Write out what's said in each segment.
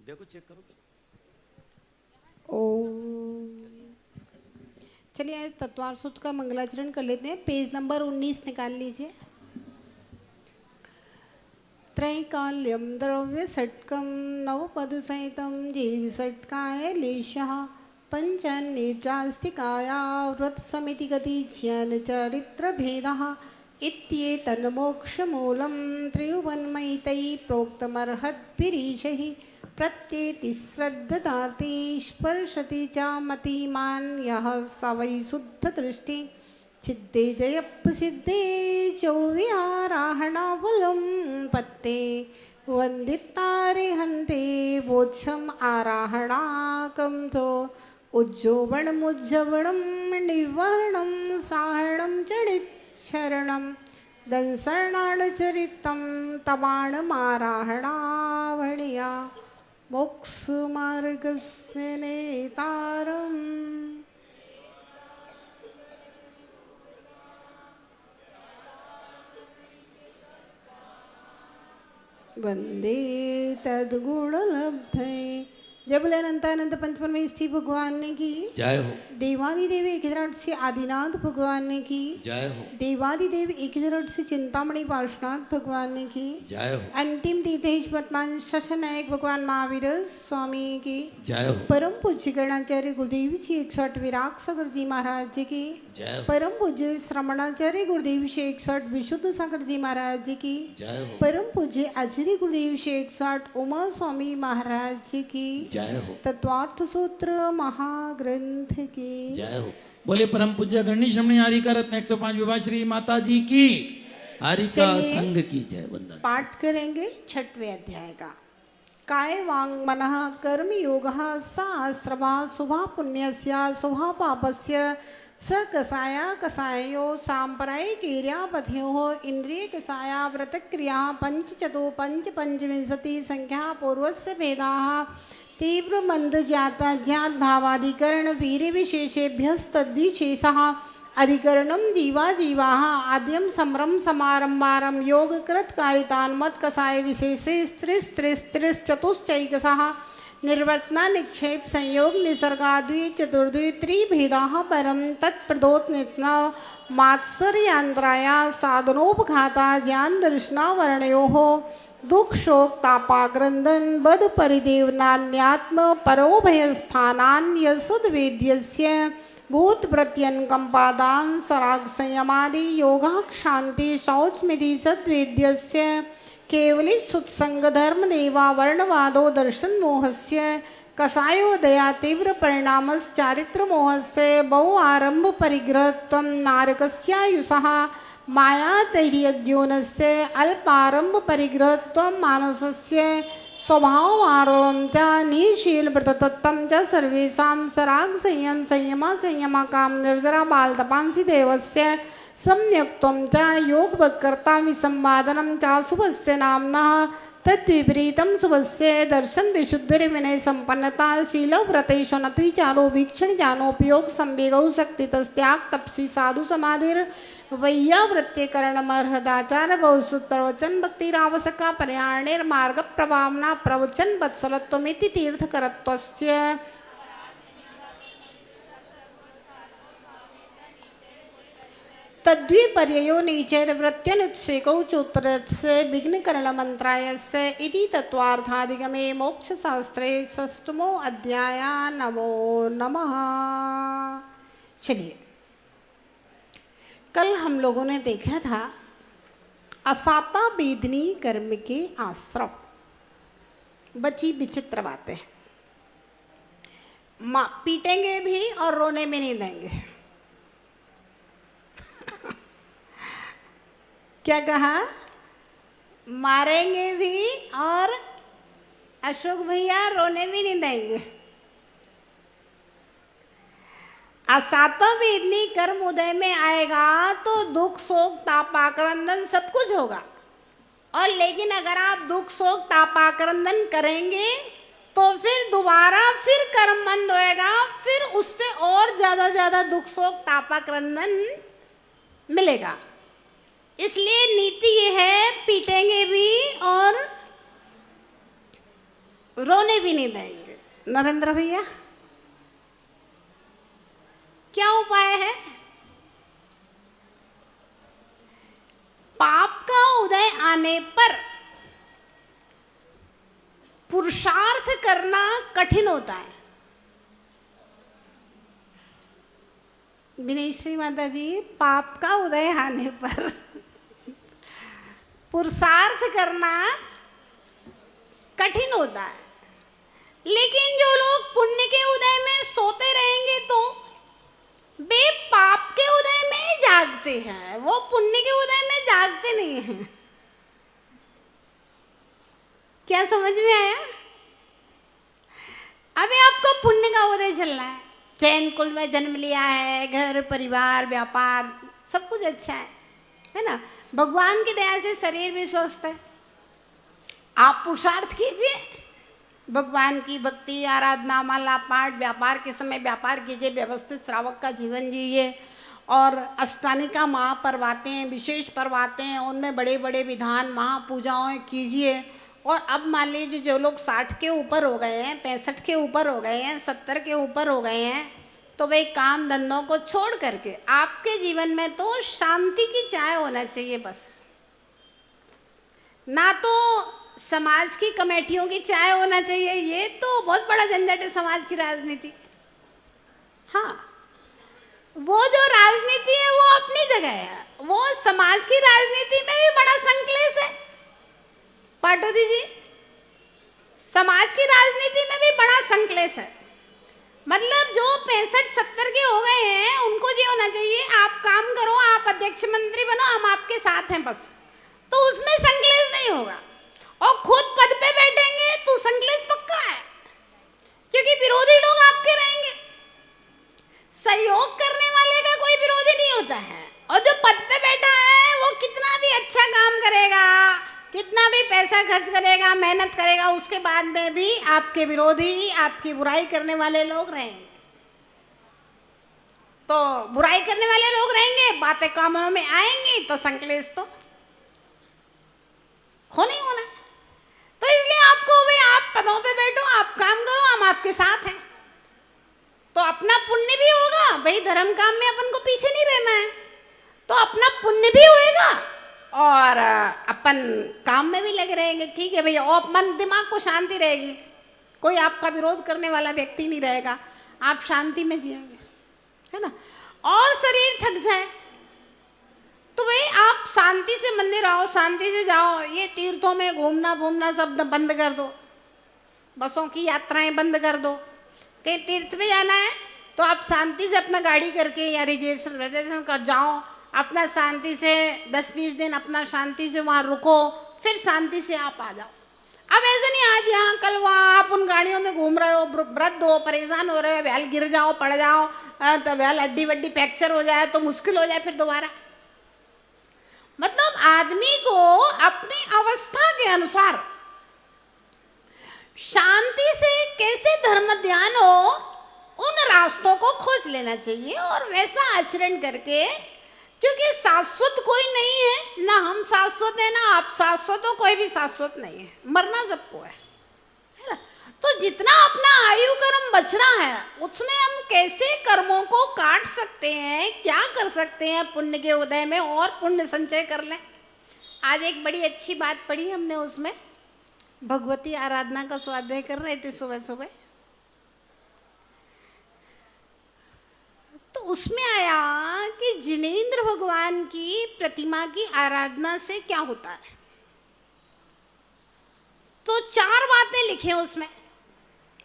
देखो चेक करो। ओ चलिए आज तत्वार सूत्र का मंगलाचरण कर लेते हैं। पेज नंबर 19 निकाल लीजिए। त्रैकाल्यम द्रव्य षट्कम नवपद सहितम जीव षट्काय लेशः पंचन्येचास्तिकाया व्रत समिति गति ज्ञान चरित्र भेदः इत्येतन्मोक्षमूलं त्रिभुवनमयितैः प्रोक्तमर्हद्भिरीशैः प्रत्येति श्रद्धदाति स्पर्शति च मतिमान् यः स वै शुद्धदृष्टि सिद्धे जयप्रसिद्धे चौव्याराहणाफलं पत्ते वन्दितारे हन्ते बोच्छम् आराहणाकं तो उज्जोवणमुज्जवणं निवर्णं साहणं चणिच्छरणं दंसर्णाणचरितं तमाणमाराहणावणिया मोक्षमार्गस्य नेतारम् वंदे तद्गुणलब्धे। जय बोले अनंतानंद पंचपरमेष्ठी भगवान ने की जय हो। देवादिदेव एक से आदिनाथ भगवान ने की जय हो। देवादिदेव एक से चिंतामणि पार्श्वनाथ भगवान ने की जय हो। अंतिम तीर्थेश वर्तमान शशनायक भगवान महावीर स्वामी की जय हो। परम पूज्य गणाचार्य गुरुदेव जी 108 विराग सागर जी महाराज जी की जय हो। परम पूज्य श्रमणाचार्य गुरुदेव जी 108 विशुद्ध सागर जी महाराज जी की जय हो। परम पूज्य आचार्य गुरुदेव जी 108 उमा स्वामी महाराज जी की जय हो। तत्वार्थ सूत्र महाग्रंथ की जय हो। बोले परम पूज्य गणेश रमणी हरिका रत्न 105 विभा श्री माता जी की हरिका संघ की जय। वंदन पाठ करेंगे 6वें अध्याय का। काय वांग मनः कर्म योगः सहस्रवा शुभा पुण्यस्य शुभा पापस्य स कसाया कसायो सांप्रदायिक क्रियापथयो इंद्रिय कसाया व्रतक्रिया पंचचतु पंच पंचविंशति संख्या पूर्वस्य भेदाः तीव्र मंद जाता ज्ञात भावाधिकरण वीर विशेषेभ्यस्तद्विशेषः अधिकरणम जीवा जीवाः आद्यम समरम समारंभारम योग कृत कारितान्मत कसाय विशेषे स्त्रिस्त्रिस्त्रिश्चतुश्चैकसः निर्वर्तना निक्षेप संयोग निसर्गाद्वि चतुर्द्वि त्रिभेदाः परम तत्प्रदोत्नित्न मात्सर्यांतराया साधनोपघाता ज्ञान दर्शनावर्णयोः दुख शोक तापाग्रंदन बद परिदेवनान्यात्म परोभयस्थानान्य सद्वेद्यस्य भूत प्रत्यनुकंपादान सराग संयमादि योगा क्षांति शौचमिति सद्वेद्यस्य केवलित सुत्संग धर्म देवा वर्णवादो दर्शन मोहस्य कसायो दया तीव्र परिणामस चारित्र मोहस्य बहु आरंभ परिग्रहत्वं नारकस्यायुषः माया तैर्यज्ञोनस्य अल्पारंभ परिग्रहत्वं मानसस्य स्वभाव आरोम च निशील व्रततत्वं च सर्वेषां सराग संयम संयमा संयमा काम निर्जरा बाल तपांसी देवस्य सम्यक्त्वं च योग वक्रता विसंवादनं च शुभस्य नाम्नः तद्विपरीतं शुभस्य दर्शन विशुद्धि विनय संपन्नता शील व्रतेषु नति चारो वीक्षण ज्ञानोपयोग संवेगौ शक्ति तस्त्याग तपसी साधु समाधिर वैयावृत्तिकरणमर्हदाचार बहुसुत प्रवचन भक्तिरावसका पर्याणेर मार्ग प्रभावना प्रवचन वत्सलत्वमिति तीर्थकरत्वस्य तद्विपर्ययो नीचैर वृत्त्यनुच्छेकौ चोत्तरस्य विघ्नकरणमन्त्रायस्य इति तत्वार्थाधिगमे मोक्षशास्त्रे षष्ठमो अध्याय। नमो नमः। चलिए कल हम लोगों ने देखा था असाता वेदनी कर्म के आश्रम। बची विचित्र बातें, पीटेंगे भी और रोने में नहीं देंगे। क्या कहा? मारेंगे भी और अशोक भैया रोने भी नहीं देंगे। असाता वेदनी कर्म उदय में आएगा तो दुख शोक तापाक्रंदन सब कुछ होगा, और लेकिन अगर आप दुख शोक तापाक्रंदन करेंगे तो फिर दोबारा फिर कर्म मंद होएगा, फिर उससे और ज्यादा दुख शोक तापाक्रंदन मिलेगा। इसलिए नीति ये है, पीटेंगे भी और रोने भी नहीं देंगे। नरेंद्र भैया क्या उपाय है? पाप का उदय आने पर पुरुषार्थ करना कठिन होता है। विनयश्री माता जी, पाप का उदय आने पर पुरुषार्थ करना कठिन होता है, लेकिन जो लोग पुण्य के उदय में सोते रहेंगे तो वे पाप के उदय में जागते हैं, वो पुण्य के उदय में जागते नहीं हैं। क्या समझ में आया? अभी आपको पुण्य का उदय चलना है, चैन कुल में जन्म लिया है, घर परिवार व्यापार सब कुछ अच्छा है ना? भगवान की दया से शरीर भी स्वस्थ है। आप पुरुषार्थ कीजिए, भगवान की भक्ति आराधना माला पाठ, व्यापार के समय व्यापार कीजिए, व्यवस्थित श्रावक का जीवन जिए, और अष्टानिका महापर्वातें विशेष पर्वातें उनमें बड़े बड़े विधान महापूजाएं कीजिए। और अब मान लीजिए जो लोग 60 के ऊपर हो गए हैं, 65 के ऊपर हो गए हैं, 70 के ऊपर हो गए हैं, तो वे काम धंधों को छोड़ करके आपके जीवन में तो शांति की चाय होना चाहिए बस। ना तो समाज की कमेटियों की चाय होना चाहिए, ये तो बहुत बड़ा झंझट है समाज की राजनीति। हाँ, वो जो राजनीति है वो अपनी जगह है, वो समाज की राजनीति में भी बड़ा संकलेश है। पाटोदी जी, समाज की राजनीति में भी बड़ा संकलेश है। मतलब जो 65-70 के हो गए हैं उनको ये होना चाहिए आप काम करो, आप अध्यक्ष मंत्री बनो, हम आपके साथ हैं बस, तो उसमें संकलेश नहीं होगा। और खुद पद पे बैठेंगे तो संकलेश पक्का है, क्योंकि विरोधी लोग आपके रहेंगे। सहयोग करने वाले का कोई विरोधी नहीं होता है, और जो पद पे बैठा है वो कितना भी अच्छा काम करेगा, कितना भी पैसा खर्च करेगा, मेहनत करेगा, उसके बाद में भी आपके विरोधी, आपकी बुराई करने वाले लोग रहेंगे। तो बुराई करने वाले लोग रहेंगे, बातें कामों में आएंगी, तो संकलेश तो होना ही होना। तो इसलिए आपको भाई आप पदों पे बैठो, आप काम करो, हम आपके साथ हैं, तो अपना पुण्य भी होगा। भाई धर्म काम में अपन को पीछे नहीं रहना है, तो अपना पुण्य भी होएगा और अपन काम में भी लगे रहेंगे। ठीक है भैया, और मन दिमाग को शांति रहेगी, कोई आपका विरोध करने वाला व्यक्ति नहीं रहेगा, आप शांति में जिएंगे, है ना? और शरीर थक जाए तो भाई आप शांति से मंदिर आओ, शांति से जाओ। ये तीर्थों में घूमना घूमना सब बंद कर दो, बसों की यात्राएं बंद कर दो। कहीं तीर्थ में जाना है तो आप शांति से अपना गाड़ी करके या रिजर्वेशन कर जाओ, अपना शांति से 10-20 दिन अपना शांति से वहाँ रुको, फिर शांति से आप आ जाओ। अब ऐसा नहीं आज यहाँ कल वहाँ आप उन गाड़ियों में घूम रहे हो, वृद्ध हो, परेशान हो रहे हो, बैल गिर जाओ, पड़ जाओ, तो बैल हड्डी वड्डी फ्रैक्चर हो जाए तो मुश्किल हो जाए फिर दोबारा। मतलब आदमी को अपनी अवस्था के अनुसार शांति से कैसे धर्म ध्यान हो उन रास्तों को खोज लेना चाहिए और वैसा आचरण करके, क्योंकि शाश्वत कोई नहीं है, ना हम शाश्वत है ना आप शाश्वत हो, कोई भी शाश्वत नहीं है, मरना सबको है ना? तो जितना अपना आयु कर्म बच रहा है उसमें हम कैसे कर्मों को काट सकते हैं, क्या कर सकते हैं पुण्य के उदय में और पुण्य संचय कर लें। आज एक बड़ी अच्छी बात पढ़ी हमने, उसमें भगवती आराधना का स्वाध्याय कर रहे थे सुबह सुबह, तो उसमें आया कि जिनेंद्र भगवान की प्रतिमा की आराधना से क्या होता है। तो 4 बातें लिखे उसमें,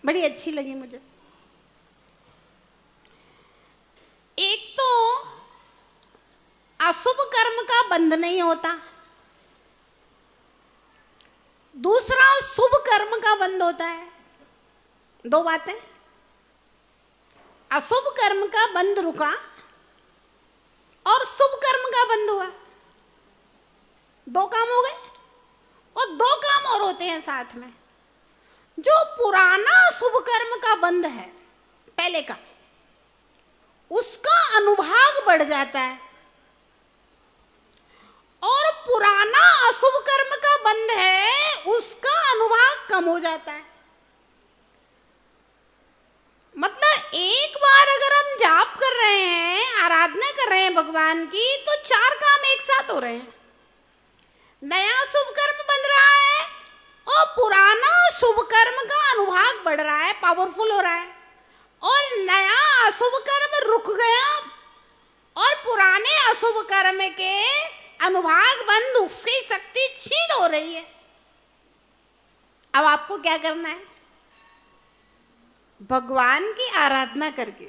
बड़ी अच्छी लगी मुझे। एक तो अशुभ कर्म का बंध नहीं होता, दूसरा शुभ कर्म का बंध होता है। 2 बातें, अशुभ कर्म का बंध रुका और शुभ कर्म का बंध हुआ, 2 काम हो गए। और 2 काम और होते हैं साथ में। जो पुराना शुभ कर्म का बंध है पहले का, उसका अनुभाग बढ़ जाता है, और पुराना अशुभ कर्म का बंध है उसका अनुभाग कम हो जाता है। एक बार अगर हम जाप कर रहे हैं, आराधना कर रहे हैं भगवान की, तो 4 काम एक साथ हो रहे हैं। नया शुभ कर्म बन रहा है और पुराना शुभ कर्म का अनुभाग बढ़ रहा है, पावरफुल हो रहा है, और नया अशुभ कर्म रुक गया और पुराने अशुभ कर्म के अनुभाग बंद, उसकी शक्ति छीन हो रही है। अब आपको क्या करना है? भगवान की आराधना करके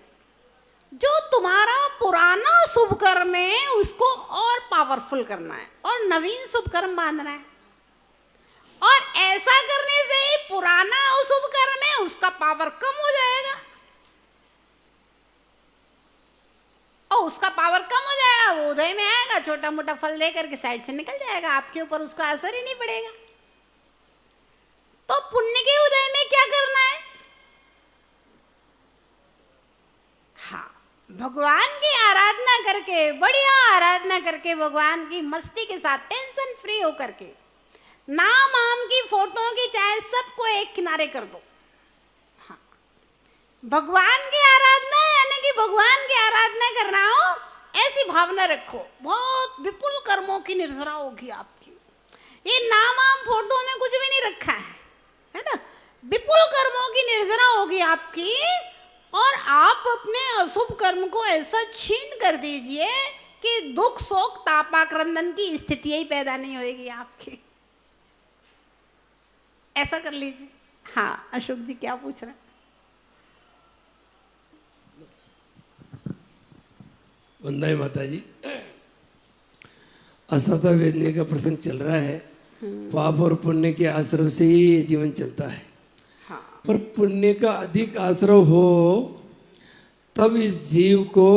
जो तुम्हारा पुराना शुभ कर्म है उसको और पावरफुल करना है और नवीन शुभ कर्म बांधना है। और ऐसा करने से ही पुराना अशुभ कर्म है उसका पावर कम हो जाएगा, और उसका पावर कम हो जाएगा, वो उदय में आएगा, छोटा मोटा फल दे करके साइड से निकल जाएगा, आपके ऊपर उसका असर ही नहीं पड़ेगा। तो पुण्य के उदय में क्या करना है? हाँ, भगवान की आराधना करके, बढ़िया आराधना करके, भगवान की मस्ती के साथ टेंशन फ्री होकर के, नाम आम की फोटो की चाहे सबको एक किनारे कर दो। हाँ, भगवान की आराधना यानी कि भगवान की आराधना कर रहा हो ऐसी भावना रखो, बहुत विपुल कर्मों की निर्जरा होगी आपकी। ये नाम आम फोटो में कुछ भी नहीं रखा है ना? विपुल कर्मों की निर्जरा होगी आपकी, और आप अपने अशुभ कर्म को ऐसा छीन कर दीजिए कि दुख शोक तापाक्रंदन की स्थिति ही पैदा नहीं होगी आपकी। ऐसा कर लीजिए। हाँ, अशोक जी क्या पूछ रहे हैं? वंदे माता जी। असता वेदने का प्रसंग चल रहा है। पाप और पुण्य के आश्रय से ही ये जीवन चलता है। हाँ। पर पुण्य का अधिक आश्रय हो तब इस जीव को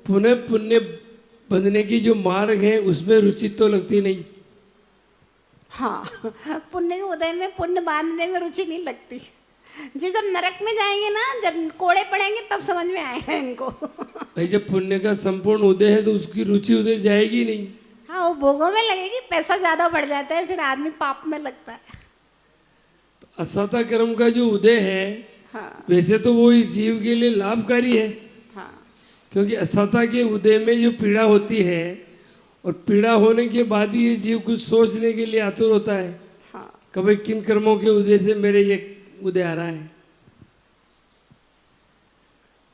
पुनः पुण्य बंधने की जो मार्ग है उसमें रुचि तो लगती नहीं। हाँ, पुण्य के उदय में पुण्य बांधने में रुचि नहीं लगती। जी जब नरक में जाएंगे ना, जब कोड़े पड़ेंगे तब समझ में आएगा इनको। भाई जब पुण्य का संपूर्ण उदय है तो उसकी रुचि उदय जाएगी नहीं। हाँ, वो भोगों में लगेगी, पैसा ज्यादा बढ़ जाता है, फिर आदमी पाप में लगता है। तो असता कर्म का जो उदय है, हाँ। वैसे तो वो इस जीव के लिए लाभकारी है। हाँ। क्योंकि असता के उदय में जो पीड़ा होती है, और पीड़ा होने के बाद ही ये जीव कुछ सोचने के लिए आतुर होता है। हाँ। कभी किन कर्मों के उदय से मेरे ये उदय आ रहा है।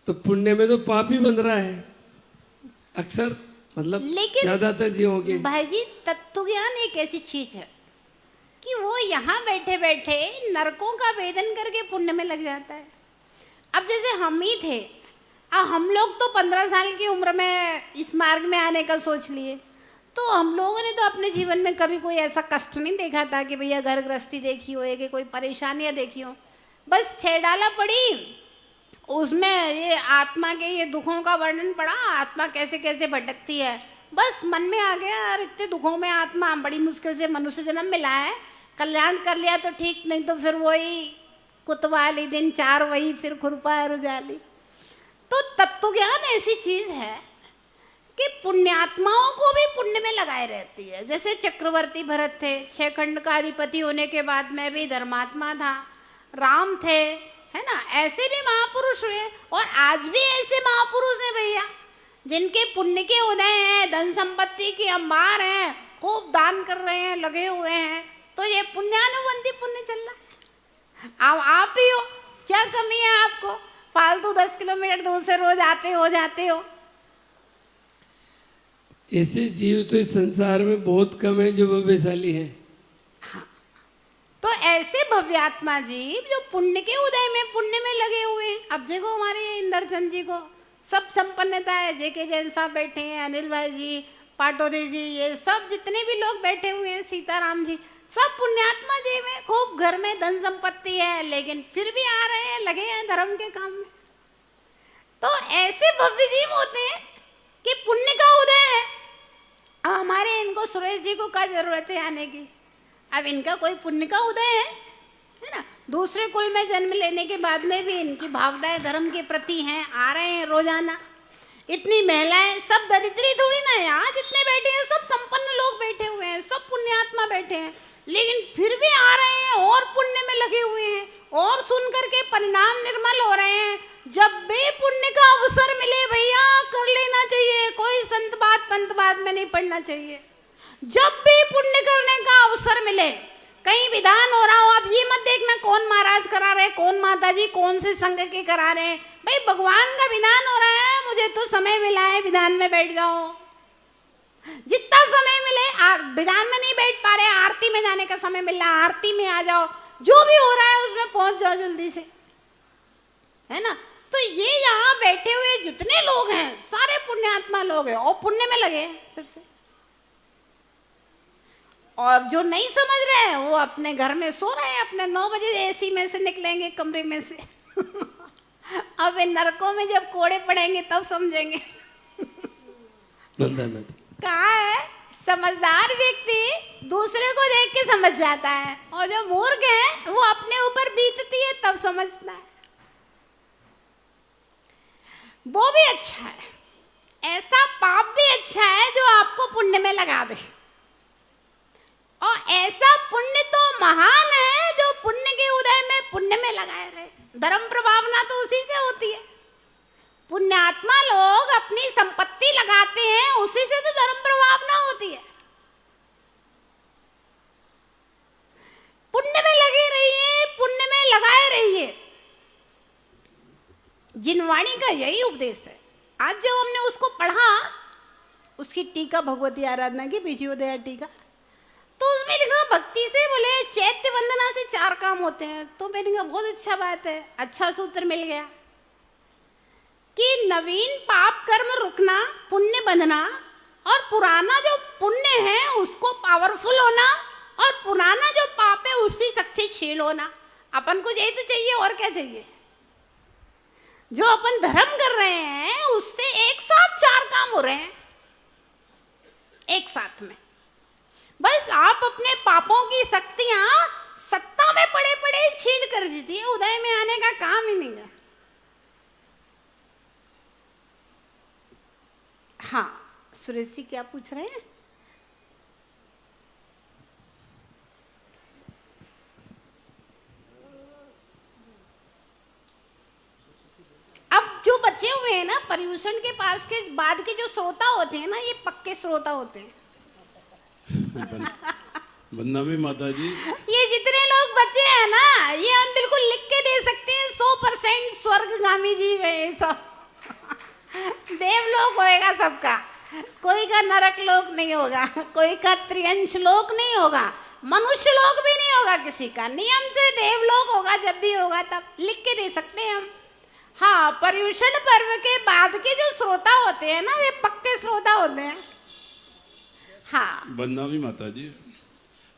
तो पुण्य में तो पाप ही बन रहा है अक्सर, मतलब लेकिन ज्यादातर जीवों के। भाई जी, तत्व ज्ञान एक ऐसी चीज है कि वो यहाँ बैठे बैठे नरकों का वेदन करके पुण्य में लग जाता है। अब जैसे हम ही थे, अब हम लोग तो 15 साल की उम्र में इस मार्ग में आने का सोच लिए, तो हम लोगों ने तो अपने जीवन में कभी कोई ऐसा कष्ट नहीं देखा था कि भैया घर गृहस्थी देखी हो या कि कोई परेशानियां देखी हो। बस 6 डाला पड़ी, उसमें ये आत्मा के ये दुखों का वर्णन पड़ा, आत्मा कैसे कैसे भटकती है, बस मन में आ गया यार इतने दुखों में आत्मा बड़ी मुश्किल से मनुष्य जन्म मिला है, कल्याण कर लिया तो ठीक, नहीं तो फिर वही कुतवाली दिन 4 वही फिर खुरपा रुझाली। तो तत्व ज्ञान ऐसी चीज है कि पुण्यात्माओं को भी पुण्य में लगाए रहती है। जैसे चक्रवर्ती भरत थे, 6 खंड का अधिपति होने के बाद में भी धर्मात्मा था, राम थे, है ना, ऐसे भी महापुरुष हुए। और आज भी ऐसे महापुरुष हैं भैया जिनके पुण्य के उदय हैं, धन संपत्ति की अंबार हैं, खूब दान कर रहे हैं, लगे हुए हैं। तो ये पुण्यानुबंधी पुण्य चल रहा है। अब आप ही हो, क्या कमी है आपको? फालतू 10 किलोमीटर दूर से रोज आते हो जाते हो। ऐसे जीव तो इस संसार में बहुत कम है जो भव्यशाली है। हाँ, तो ऐसे भव्यात्मा जीव जो पुण्य के उदय में पुण्य में लगे हुए हैं। अब देखो हमारे इंदरचंद जी को सब संपन्नता है, जेके जैन साहब बैठे हैं, अनिल भाई जी, पाटोदे जी, ये सब जितने भी लोग बैठे हुए हैं, सीताराम जी, सब पुण्यात्मा जीव है, खूब घर में धन संपत्ति है, लेकिन फिर भी आ रहे हैं, लगे हैं धर्म के काम में। तो ऐसे भव्य जीव होते हैं कि पुण्य का उदय है। अब हमारे इनको सुरेश जी को क्या जरूरत है आने की? अब इनका कोई पुण्य का उदय है ना? दूसरे कुल में जन्म लेने के बाद में भी इनकी भावनाएं धर्म के प्रति हैं, आ रहे हैं रोजाना। इतनी महिलाएं सब दरिद्री थोड़ी ना है, यहाँ जितने बैठे हैं सब संपन्न लोग बैठे हुए हैं, सब पुण्यात्मा बैठे हैं, लेकिन फिर भी आ रहे हैं और पुण्य में लगे हुए हैं, और सुन करके परिणाम निर्मल हो रहे हैं। जब भी पड़ना चाहिए। जब भी पुण्य करने का अवसर मिले, कहीं विधान हो रहा हो, आप ये मत देखना कौन महाराज करा रहे, कौन माता जी कौन से संघ के करा रहे हैं। भाई भगवान का विधान हो रहा है, मुझे तो समय मिला है, विधान में बैठ जाओ। जितना समय मिले, विधान में नहीं बैठ पा रहे, आरती में जाने का समय मिल रहा, आरती में आ जाओ, जो भी हो रहा है उसमें पहुंच जाओ जल्दी से, है ना। तो ये यहाँ बैठे हुए जितने लोग हैं सारे पुण्यात्मा लोग हैं और पुण्य में लगे फिर से। और जो नहीं समझ रहे हैं वो अपने घर में सो रहे हैं, अपने 9 बजे एसी में से निकलेंगे कमरे में से अब इन नरकों में जब कोड़े पड़ेंगे तब समझेंगे। कहा है समझदार व्यक्ति दूसरे को देख के समझ जाता है, और जो मूर्ख है वो अपने ऊपर बीतती है तब समझता है। वो भी अच्छा है, ऐसा पाप भी अच्छा है जो आपको पुण्य में लगा दे, और ऐसा पुण्य तो महान है जो पुण्य के उदय में पुण्य में लगाए रहे। धर्म प्रभावना तो उसी से होती है। पुण्यात्मा लोग अपनी संपत्ति लगाते हैं, उसी से तो धर्म प्रभावना होती है। पुण्य में लगे रहिए, पुण्य में लगाए रहिए। जिनवाणी का यही उपदेश है। आज जब हमने उसको पढ़ा, उसकी टीका भगवती आराधना की बीजोदया टीका, तो उसमें लिखा भक्ति से बोले चैत्य वंदना से 4 काम होते हैं। तो मैंने कहा बहुत अच्छा बात है, अच्छा सूत्र मिल गया कि नवीन पाप कर्म रुकना, पुण्य बंधना, और पुराना जो पुण्य है उसको पावरफुल होना, और पुराना जो पाप है उससे शक्ति छील होना। अपन को यही तो चाहिए, और क्या चाहिए। जो अपन धर्म कर रहे हैं उससे एक साथ 4 काम हो रहे हैं एक साथ में। बस आप अपने पापों की शक्तियां सत्ता में पड़े पड़े छीन कर दीजिए, उदय में आने का काम ही नहीं है। हाँ सुरेश जी क्या पूछ रहे हैं? अब जो बचे हुए हैं ना, पर्यूषण के पास के बाद के जो श्रोता होते हैं ना, ये पक्के श्रोता होते हैं। वंदना माता जी, ये जितने लोग बचे हैं ना, ये हम बिल्कुल लिख के दे सकते हैं 100% स्वर्गगामी जीव है ये सब। देवलोक होएगा सबका, कोई का नरक लोक नहीं होगा, कोई का त्रियंश लोक नहीं होगा, मनुष्य लोक भी नहीं होगा किसी का। नियम से देवलोक होगा, जब भी होगा तब लिख के दे सकते हैं हम। हाँ, पर्यूषण पर्व के बाद के जो श्रोता होते हैं ना, वे पक्के श्रोता होते हैं। हाँ वंदना माता जी,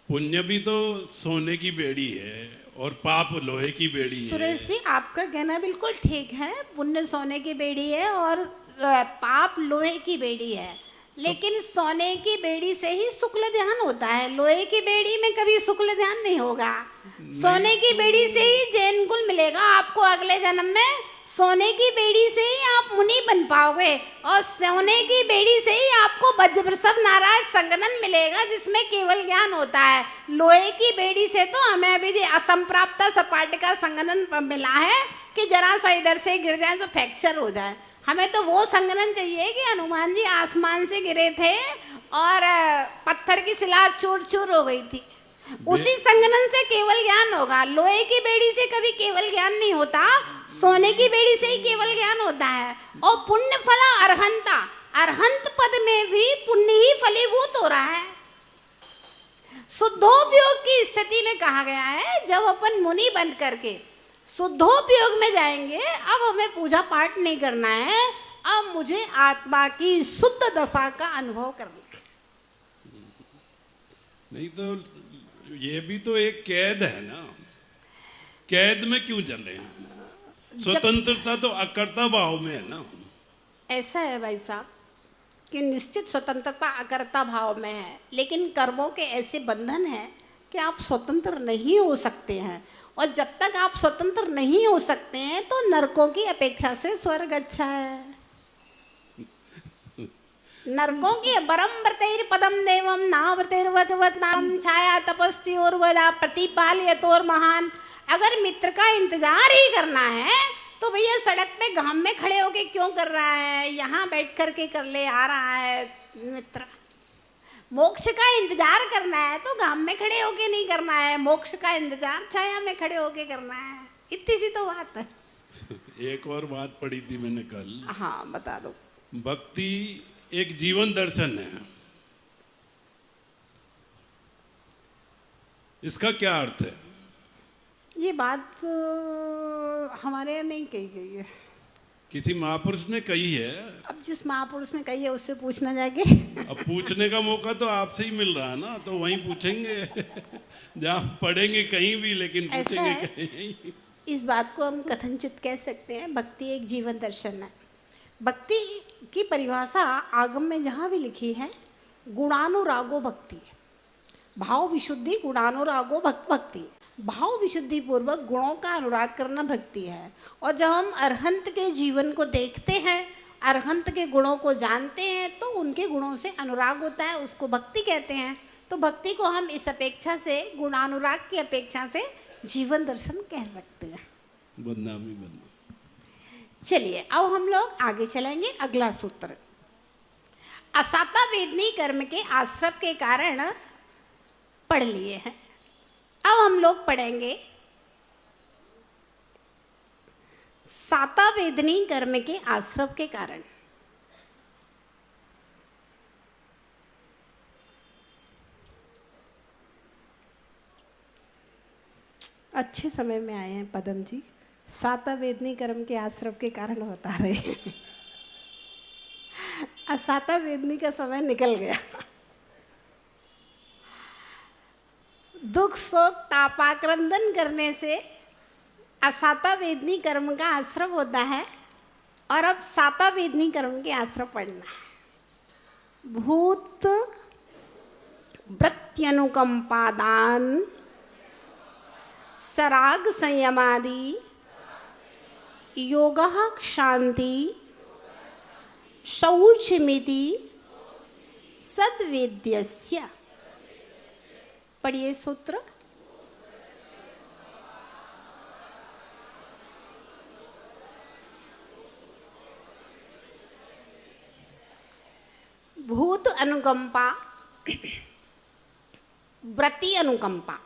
पुण्य भी तो सोने की बेड़ी है और पाप लोहे की बेड़ी है। सुरेश जी आपका कहना बिल्कुल ठीक है, पुण्य सोने की बेड़ी है और पाप लोहे की बेड़ी है, लेकिन सोने की बेड़ी से ही शुक्ल ध्यान होता है, लोहे की बेड़ी में कभी शुक्ल ध्यान नहीं होगा। सोने की बेड़ी से ही जैन कुल मिलेगा आपको अगले जन्म में, सोने की बेड़ी से ही आप मुनि बन पाओगे, और सोने की बेड़ी से ही आपको वज्रवृषभ नारायण संगनन मिलेगा जिसमें केवल ज्ञान होता है। लोहे की बेड़ी से तो हमें अभी असंप्राप्त सपाट का संगनन मिला है कि जरा सा इधर से गिर जाए तो फ्रैक्चर हो जाए। हमें तो वो संगनन चाहिए कि हनुमान जी आसमान से गिरे थे और पत्थर की शिला चूर चूर हो गई थी, उसी संगनन से केवल ज्ञान होगा। लोहे की बेड़ी से कभी केवल ज्ञान नहीं होता, सोने की बेड़ी से ही केवल ज्ञान होता है। और पुण्य फला अरहंता, अरहंत पद में भी पुण्य ही फलीभूत हो रहा है। शुद्धोपयोग की स्थिति में कहा गया है, जब अपन मुनि बन करके शुद्धोपयोग में जाएंगे, अब हमें पूजा पाठ नहीं करना है, अब मुझे आत्मा की शुद्ध दशा का अनुभव करना है। नहीं तो ये भी तो एक कैद है ना, कैद में क्यों चले? स्वतंत्रता तो अकर्ता भाव में है ना। ऐसा है भाई साहब कि निश्चित स्वतंत्रता अकर्ता भाव में है, लेकिन कर्मों के ऐसे बंधन हैं कि आप स्वतंत्र नहीं हो सकते हैं, और जब तक आप स्वतंत्र नहीं हो सकते हैं तो नरकों की अपेक्षा से स्वर्ग अच्छा है। नरकों की बरम व्रतैर पदम देवम नाव्रतैर्वतवत नाम छाया तपस्ती और वदा प्रतिपालयतोर महान। अगर मित्र का इंतजार ही करना है तो भैया सड़क पे घाम में खड़े होके क्यों कर रहा है, यहाँ बैठ कर के कर ले, आ रहा है मित्र। मोक्ष का इंतजार करना है तो घाम में खड़े होके नहीं करना है, मोक्ष का इंतजार छाया में खड़े होके करना है। इतनी सी तो बात है। एक और बात पढ़ी थी मैंने कल। हाँ बता दो। भक्ति एक जीवन दर्शन है, इसका क्या अर्थ है? ये बात हमारे यहाँ नहीं कही गई है, किसी महापुरुष ने कही है। अब जिस महापुरुष ने कही है उससे पूछना जाके। अब पूछने का मौका तो आपसे ही मिल रहा है ना, तो वहीं पूछेंगे जहाँ पढ़ेंगे कहीं भी, लेकिन ऐसा पूछेंगे है? कहीं। इस बात को हम कथनचित कह सकते हैं, भक्ति एक जीवन दर्शन है। भक्ति की परिभाषा आगम में जहाँ भी लिखी है, गुणानुरागो भक्ति, भाव विशुद्धि गुणानुरागो भक्ति, भाव विशुद्धि पूर्वक गुणों का अनुराग करना भक्ति है। और जब हम अरहंत के जीवन को देखते हैं, अरहंत के गुणों को जानते हैं, तो उनके गुणों से अनुराग होता है, उसको भक्ति कहते हैं। तो भक्ति को हम इस अपेक्षा से, गुणानुराग की अपेक्षा से जीवन दर्शन कह सकते हैं। बदनामी बदनामी। चलिए अब हम लोग आगे चलेंगे। अगला सूत्र, असाता वेदनी कर्म के आश्रव के कारण पढ़ लिए हैं। अब हम लोग पढ़ेंगे साता वेदनी कर्म के आश्रव के कारण। अच्छे समय में आए हैं पदम जी, साता वेदनी कर्म के आश्रव के कारण बता रहे हैं। असाता वेदनी का समय निकल गया। दुख शोक तापाक्रंदन करने से असाता वेदनी कर्म का आश्रव होता है, और अब साता वेदनी कर्म के आश्रव पढ़ना है। भूत वृत्त्यनुकंपादान सराग संयमादि योगः क्षांति शौचमिति सद्वेद्यस्य। पढ़िए सूत्र। भूत अनुकंपा, व्रति अनुकंपा,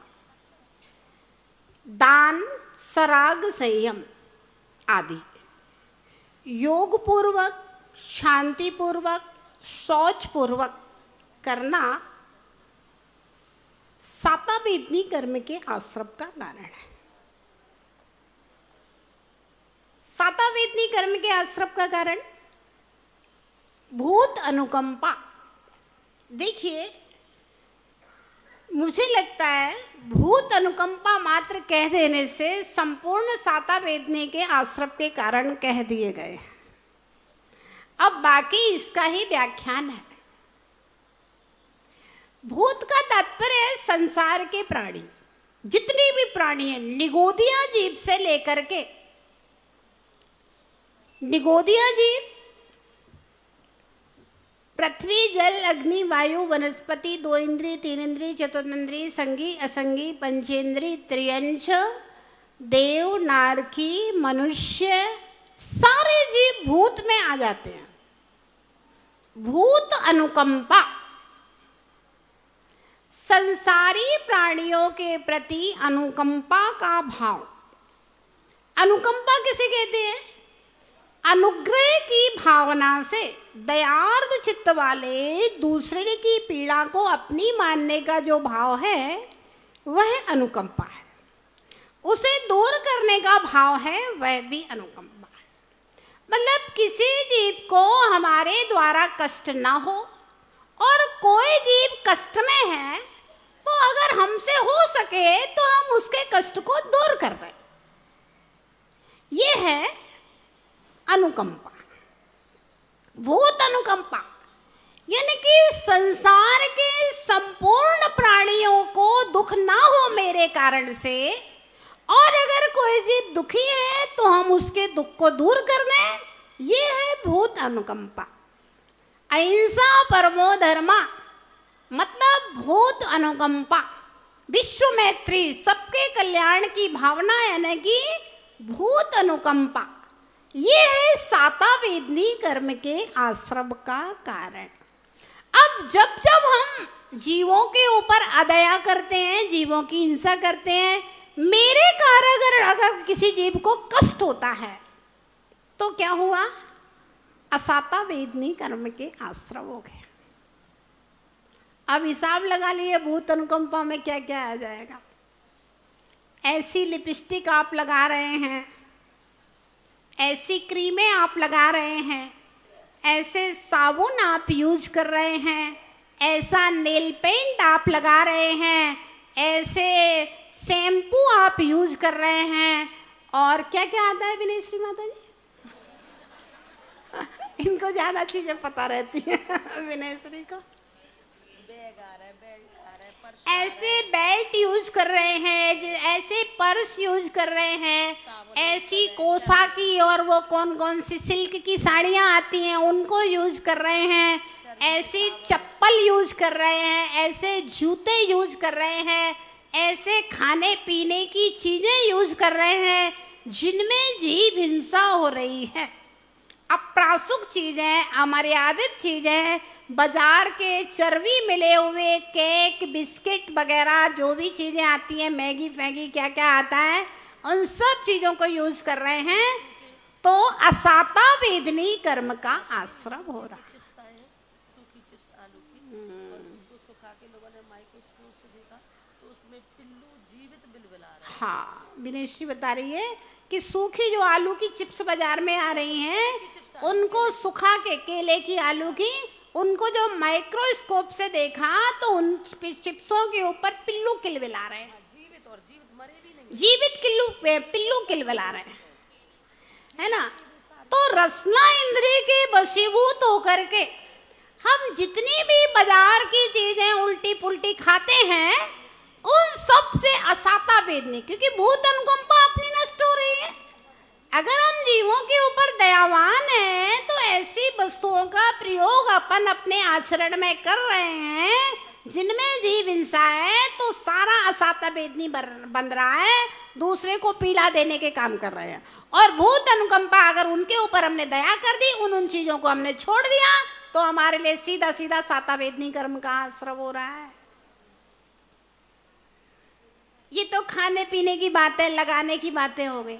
दान सराग संयम आदि, योग पूर्वक शांति पूर्वक शौच पूर्वक करना साता वेदनी कर्म के आश्रव का कारण है। साता वेदनी कर्म के आश्रव का कारण भूत अनुकंपा। देखिए, मुझे लगता है भूत अनुकंपा मात्र कह देने से संपूर्ण साता वेदनी के आश्रव के कारण कह दिए गए। अब बाकी इसका ही व्याख्यान है। भूत का तात्पर्य है संसार के प्राणी, जितनी भी प्राणी हैं, निगोदिया जीव से लेकर के, निगोदिया जीव पृथ्वी जल अग्नि वायु वनस्पति, 2 इंद्रिय 3 इंद्रिय चतुर्ंद्रिय संगी असंगी पंचेंद्रिय त्रियंश, देव नारकी मनुष्य, सारे जीव भूत में आ जाते हैं। भूत अनुकंपा संसारी प्राणियों के प्रति अनुकंपा का भाव। अनुकंपा किसे कहते हैं? अनुग्रह की भावना से दयार्द चित्त वाले दूसरे की पीड़ा को अपनी मानने का जो भाव है वह अनुकंपा है। उसे दूर करने का भाव है, वह भी अनुकंपा है। मतलब किसी जीव को हमारे द्वारा कष्ट ना हो, और कोई जीव कष्ट में है तो अगर हमसे हो सके तो हम उसके कष्ट को दूर कर दें। ये है अनुकंपा, भूत अनुकंपा। यानी कि संसार के संपूर्ण प्राणियों को दुख ना हो मेरे कारण से, और अगर कोई जीव दुखी है तो हम उसके दुख को दूर कर दें। ये है भूत अनुकंपा। अहिंसा परमो धर्मा, मतलब भूत अनुकंपा, विश्व मैत्री, सबके कल्याण की भावना, यानी कि भूत अनुकंपा। ये है साता वेदनी कर्म के आश्रव का कारण। अब जब जब हम जीवों के ऊपर अदया करते हैं, जीवों की हिंसा करते हैं, मेरे कारण अगर किसी जीव को कष्ट होता है तो क्या हुआ? असाता वेदनी कर्म के आश्रव हो गए। अब हिसाब लगा लिए भूत अनुकंपा में क्या क्या आ जाएगा। ऐसी लिपस्टिक आप लगा रहे हैं, ऐसी क्रीमें आप लगा रहे हैं, ऐसे साबुन आप यूज कर रहे हैं, ऐसा नेल पेंट आप लगा रहे हैं, ऐसे शैम्पू आप यूज कर रहे हैं, और क्या क्या आता है विनय श्री माता जी? इनको ज्यादा चीजें पता रहती हैं विनय श्री को। ऐसे बेल्ट यूज कर रहे हैं, ऐसे पर्स यूज कर रहे हैं, ऐसी कोसा की और वो कौन कौन सी सिल्क की साड़ियां आती हैं उनको यूज कर रहे हैं, ऐसी चप्पल यूज कर रहे हैं, ऐसे जूते यूज कर रहे हैं, ऐसे खाने पीने की चीजें यूज कर रहे हैं जिनमें जीव हिंसा हो रही है। अप्रासुक चीजें, अमर्यादित चीजें, बाजार के चर्बी मिले हुए केक, बिस्किट वगैरह जो भी चीजें आती हैं, मैगी फैगी क्या क्या आता है, उन सब चीजों को यूज कर रहे हैं, तो असाता वेदनी कर्म का आश्रम हो रहा है। हाँ, विनेश्री बता रही है कि सूखी जो आलू की चिप्स बाजार में आ रही हैं, उनको सुखा के, केले की, आलू की, उनको जो माइक्रोस्कोप से देखा तो उन चिप्सों के ऊपर पिल्लू किलबिला रहे हैं, जीवित पिल्लू किलबिला रहे हैं, है ना। तो रसना इंद्रिय के वशीभूत होकर के हम जितनी भी बाजार की चीजें उल्टी पुल्टी खाते हैं, उन सब से असाता वेदनी, क्योंकि भूत अनुकंपा अपनी नष्ट हो रही है। अगर हम जीवों के ऊपर दयावान हैं तो ऐसी वस्तुओं का प्रयोग अपन अपने आचरण में कर रहे हैं जिनमें जीव हिंसा है, तो सारा असाता वेदनी बन रहा है, दूसरे को पीड़ा देने के काम कर रहे हैं। और भूत अनुकंपा अगर उनके ऊपर हमने दया कर दी, उन चीजों को हमने छोड़ दिया, तो हमारे लिए सीधा सीधा साता वेदनी कर्म का आश्रय हो रहा है। ये तो खाने पीने की बातें, लगाने की बातें हो गई।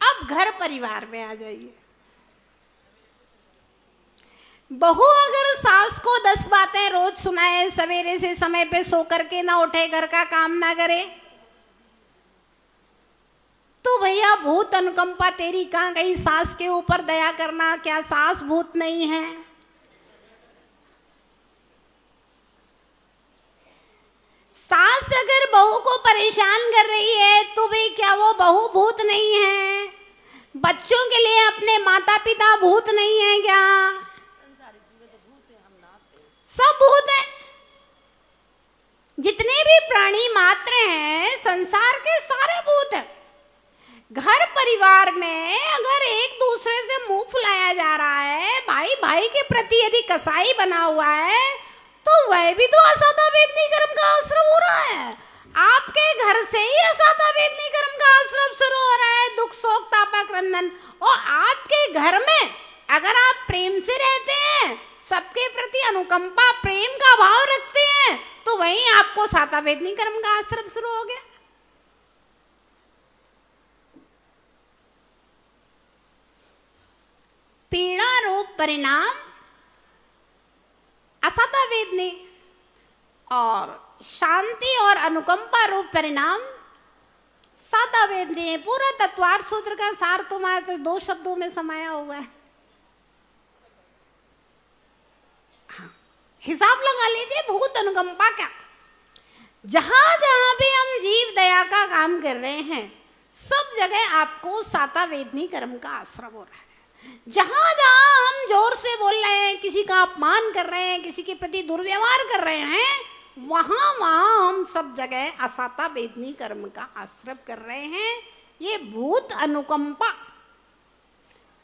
अब घर परिवार में आ जाइए। बहू अगर सास को 10 बातें रोज सुनाए, सवेरे से समय पे सो करके ना उठे, घर का काम ना करे, तो भैया भूत अनुकंपा तेरी कहाँ गई? सास के ऊपर दया करना, क्या सास भूत नहीं है? सास अगर बहू को परेशान कर रही है तो भाई क्या वो बहू भूत नहीं है? बच्चों के लिए अपने माता पिता भूत नहीं है क्या? सब भूत है। जितने भी प्राणी मात्र हैं संसार के सारे भूत हैं। घर परिवार में अगर एक दूसरे से मुंह फुलाया जा रहा है, भाई भाई के प्रति यदि कसाई बना हुआ है, तो वह भी तो असाता वेदनी कर्म का आश्रम हो रहा है। आपके घर से ही असाता वेदनी कर्म का आश्रम शुरू हो रहा है, दुख शोक तापा क्रंदन। और आपके घर में अगर आप प्रेम से रहते हैं, सबके प्रति अनुकंपा प्रेम का भाव रखते हैं, तो वहीं आपको साता वेदनी कर्म का आश्रम शुरू हो गया। पीड़ा रूप परिणाम असाता वेदनी, और शांति और अनुकंपा रूप परिणाम साता वेदनी। पूरा तत्वार्थ सूत्र का सार तो मात्र 2 शब्दों में समाया हुआ है। हाँ, हिसाब लगा लीजिए भूत अनुकंपा का। जहां जहां भी हम जीव दया का काम कर रहे हैं, सब जगह आपको साता वेदनी कर्म का आश्रय हो रहा है। जहां जहां हम जोर से बोल रहे हैं, किसी का अपमान कर रहे हैं, किसी के प्रति दुर्व्यवहार कर रहे हैं, वहां वहां हम सब जगह असाता वेदनी कर्म का आश्रय कर रहे हैं। ये भूत अनुकंपा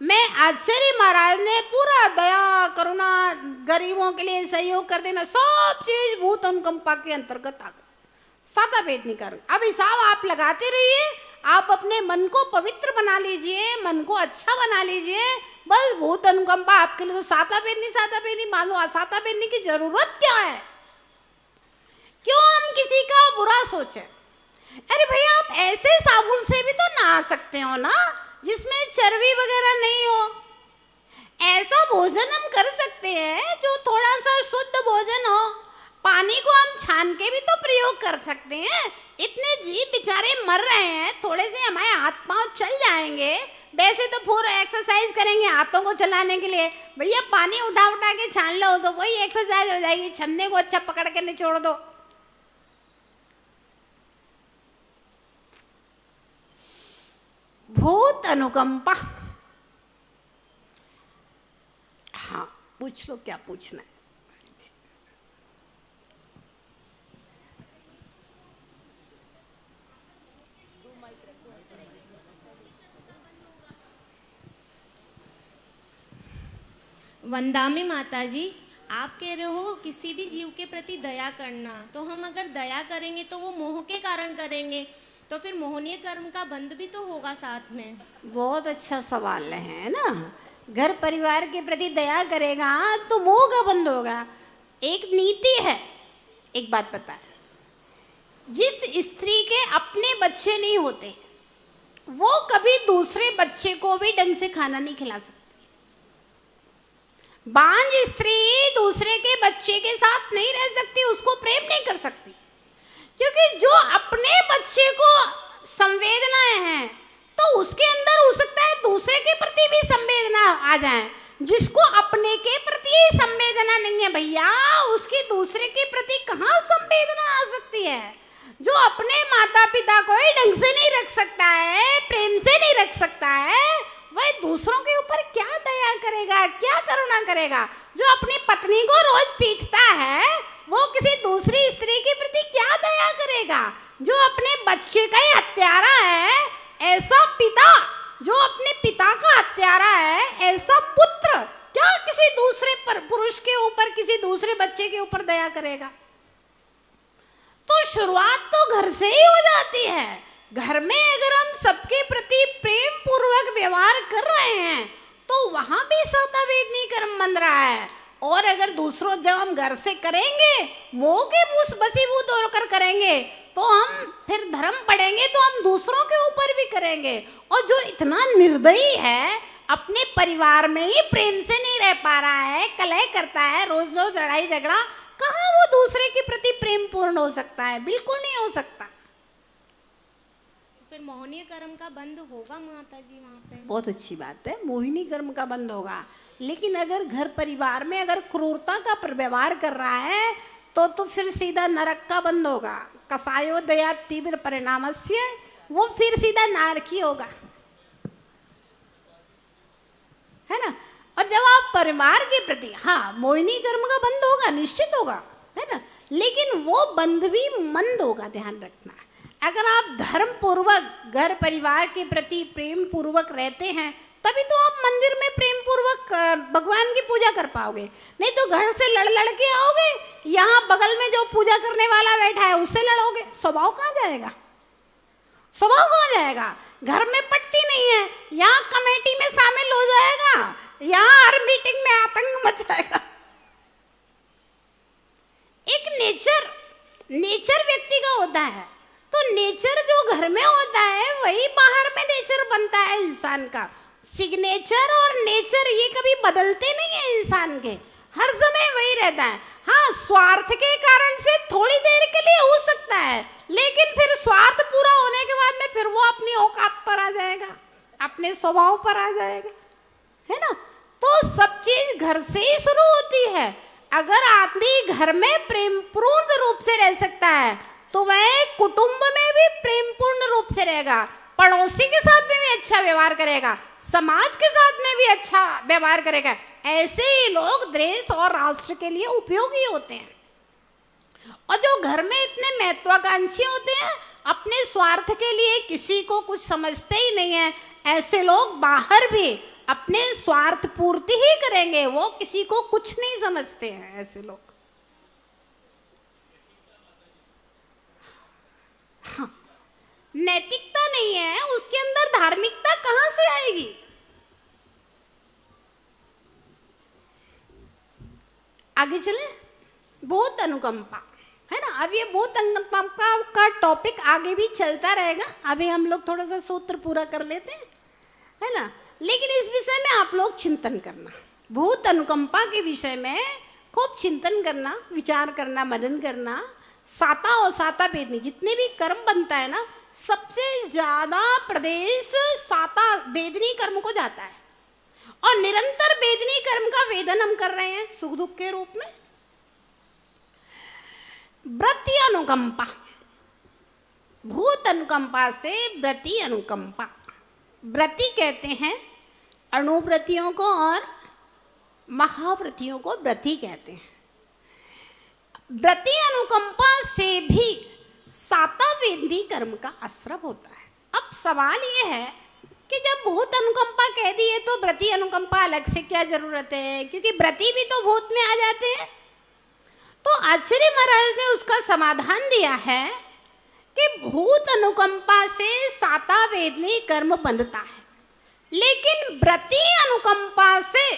में आचार्य महाराज ने पूरा दया करुणा, गरीबों के लिए सहयोग कर देना, सब चीज भूत अनुकंपा के अंतर्गत आ गई। साता वेदनी कर्म। अब हिसाब आप लगाते रहिए, आप अपने मन को पवित्र बना लीजिए, मन को अच्छा बना लीजिए, बस भूत अनुकंपा आपके लिए तो साता पहननी मानो, साता पहनने की जरूरत क्या है? क्यों हम किसी का बुरा सोचे? अरे भैया आप ऐसे साबुन से भी तो नहा सकते हो ना जिसमें चर्बी वगैरह नहीं हो। ऐसा भोजन हम कर सकते हैं जो थोड़ा सा शुद्ध भोजन हो। पानी को हम छान के भी तो प्रयोग कर सकते हैं। इतने जीव बेचारे मर रहे हैं, थोड़े से हमारे हाथ पांव चल जाएंगे। वैसे तो पूरा एक्सरसाइज करेंगे हाथों को चलाने के लिए, भैया पानी उठा उठा के छान लो तो वही एक्सरसाइज हो जाएगी। छन्ने को अच्छा पकड़ के निचोड़ दो। भूत अनुकंपा, हाँ पूछ लो क्या पूछना है। वंदामी माता जी, आप कह रहे हो किसी भी जीव के प्रति दया करना, तो हम अगर दया करेंगे तो वो मोह के कारण करेंगे, तो फिर मोहनीय कर्म का बंध भी तो होगा साथ में। बहुत अच्छा सवाल है ना। घर परिवार के प्रति दया करेगा तो मोह का बंद होगा। एक नीति है, एक बात पता है, जिस स्त्री के अपने बच्चे नहीं होते वो कभी दूसरे बच्चे को भी ढंग से खाना नहीं खिला सकती। बांझ स्त्री दूसरे के बच्चे के साथ नहीं रह सकती, उसको प्रेम नहीं कर सकती, क्योंकि जो अपने बच्चे को संवेदनाएं हैं तो उसके अंदर हो सकता है दूसरे के प्रति भी संवेदना आ जाए। जिसको अपने के प्रति संवेदना नहीं है भैया, उसकी दूसरे के प्रति कहाँ संवेदना आ सकती है? जो अपने माता पिता को ही ढंग से नहीं रख सकता है, प्रेम से नहीं रख सकता है, वह दूसरों के ऊपर क्या दया करेगा, क्या करुणा करेगा? जो अपनी पत्नी को रोज पीटता है वो किसी दूसरी स्त्री के प्रति क्या दया करेगा? जो अपने बच्चे का ही हत्यारा है, ऐसा पिता जो अपने पिता का हत्यारा है, ऐसा पुत्र क्या किसी दूसरे पुरुष के ऊपर, किसी दूसरे बच्चे के ऊपर दया करेगा? तो शुरुआत तो घर से ही हो जाती है। घर में अगर हम सबके प्रति प्रेम पूर्वक व्यवहार कर रहे हैं तो वहां भी सदा वेदनी कर्म बन रहा है। और अगर दूसरों जब हम घर से करेंगे, मोह के बसीभूत होकर करेंगे, तो हम फिर धर्म पढ़ेंगे तो हम दूसरों के ऊपर भी करेंगे। और जो इतना निर्दयी है, अपने परिवार में ही प्रेम से नहीं रह पा रहा है, कलह करता है, रोज रोज लड़ाई झगड़ा, कहाँ वो दूसरे के प्रति प्रेम पूर्ण हो सकता है? बिल्कुल नहीं हो सकता। फिर मोहनीय कर्म का बंद होगा माता जी वहाँ पे। बहुत अच्छी बात है, मोहिनी कर्म का बंद होगा। लेकिन अगर घर परिवार में अगर क्रूरता का व्यवहार कर रहा है तो फिर सीधा नरक का बंद होगा। कसायो दया तीव्र परिणामस्य, वो फिर सीधा नारकी होगा, है ना। और जब आप परिवार के प्रति, हाँ मोहिनी कर्म का बंद होगा, निश्चित होगा, है ना, लेकिन वो बंद भी मंद होगा, ध्यान रखना। अगर आप धर्म पूर्वक घर परिवार के प्रति प्रेम पूर्वक रहते हैं तभी तो आप मंदिर में प्रेम पूर्वक भगवान की पूजा कर पाओगे। नहीं तो घर से लड़ के आओगे, यहाँ बगल में जो पूजा करने वाला बैठा है उससे लड़ोगे, स्वभाव कहाँ जाएगा? स्वभाव कहाँ जाएगा? घर में पट्टी नहीं है, यहाँ कमेटी में शामिल हो जाएगा, यहाँ हर मीटिंग में आतंक मचाएगा। एक नेचर व्यक्ति का होता है, तो नेचर जो घर में होता है वही बाहर में नेचर बनता है इंसान का। सिग्नेचर और नेचर ये कभी बदलते नहीं है इंसान के, हर समय वही रहता है। हाँ, स्वार्थ के कारण से थोड़ी देर के लिए हो सकता है, लेकिन फिर स्वार्थ पूरा होने के बाद में फिर वो अपनी औकात पर आ जाएगा, अपने स्वभाव पर आ जाएगा, है ना। तो सब चीज घर से ही शुरू होती है। अगर आदमी घर में प्रेम पूर्ण रूप से रह सकता है तो वह कुटुंब में भी प्रेम पूर्ण रूप से रहेगा, पड़ोसी के साथ में भी अच्छा व्यवहार करेगा, समाज के साथ में भी अच्छा व्यवहार करेगा। ऐसे ही लोग देश और राष्ट्र के लिए उपयोगी होते हैं। और जो घर में इतने महत्वाकांक्षी होते हैं, अपने स्वार्थ के लिए किसी को कुछ समझते ही नहीं है, ऐसे लोग बाहर भी अपने स्वार्थ पूर्ति ही करेंगे, वो किसी को कुछ नहीं समझते हैं ऐसे लोग। हाँ, नैतिकता नहीं है उसके अंदर, धार्मिकता कहाँ से आएगी? आगे चले। भूत अनुकंपा है ना। अब ये भूत अनुकंपा का टॉपिक आगे भी चलता रहेगा। अभी हम लोग थोड़ा सा सूत्र पूरा कर लेते हैं, है ना। लेकिन इस विषय में आप लोग चिंतन करना, भूत अनुकंपा के विषय में खूब चिंतन करना, विचार करना, मनन करना। साता और साता वेदनी जितने भी कर्म बनता है ना, सबसे ज्यादा प्रदेश साता वेदनी कर्म को जाता है। और निरंतर वेदनी कर्म का वेदन हम कर रहे हैं सुख दुख के रूप में। व्रति अनुकंपा, भूत अनुकंपा से व्रति अनुकंपा। व्रति कहते हैं अणुव्रतियों को और महाव्रतियों को व्रति कहते हैं। व्रति अनुकंपा से भी साता वेदनी कर्म का आश्रय होता है। अब सवाल ये है कि जब भूत अनुकंपा कह दिए तो व्रति अनुकंपा अलग से क्या जरूरत है, क्योंकि व्रति भी तो भूत में आ जाते हैं। तो आचार्य महाराज ने उसका समाधान दिया है कि भूत अनुकंपा से साता वेदनी कर्म बंधता है, लेकिन व्रति अनुकंपा से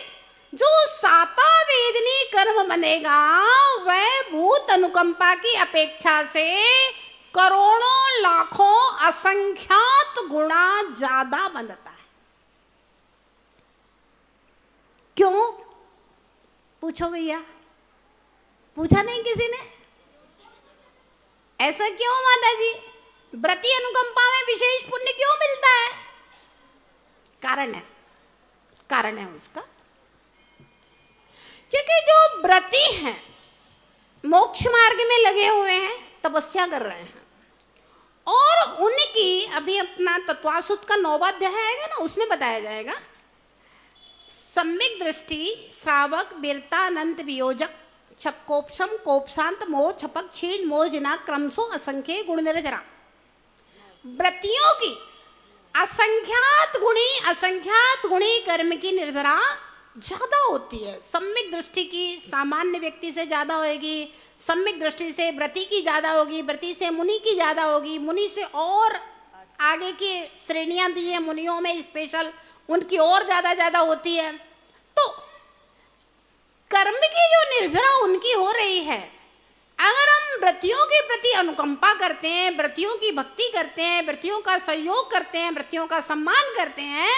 जो साता वेदनी कर्म बनेगा वह भूत अनुकंपा की अपेक्षा से करोड़ों लाखों असंख्यात गुणा ज्यादा बनता है। क्यों पूछो भैया, पूछा नहीं किसी ने? ऐसा क्यों माता जी? व्रति अनुकंपा में विशेष पुण्य क्यों मिलता है? कारण है उसका, क्योंकि जो व्रति हैं मोक्ष मार्ग में लगे हुए हैं, तपस्या कर रहे हैं, और उनकी अभी अपना तत्वासुत का 9वां अध्याय आएगा ना, उसमें बताया जाएगा सम्यक दृष्टि, श्रावक, वीरता, अनंत वियोजक, छपकोपशम, कोपशांत, मोह, छपक, क्षीण, मोहजिना, क्रमशो, असंख्य गुण निर्जरा। व्रतियों की असंख्यात गुणी कर्म की निर्जरा ज्यादा होती है। सम्यक दृष्टि की सामान्य व्यक्ति से ज्यादा होगी, सम्यक दृष्टि से व्रति की ज्यादा होगी, व्रति से मुनि की ज्यादा होगी, मुनि से और आगे की श्रेणियां दी है मुनियों में स्पेशल, उनकी और ज्यादा होती है। तो कर्म की जो निर्जरा उनकी हो रही है, अगर हम व्रतियों के प्रति अनुकंपा करते हैं, व्रतियों की भक्ति करते हैं, व्रतियों का सहयोग करते हैं, व्रतियों का सम्मान करते हैं,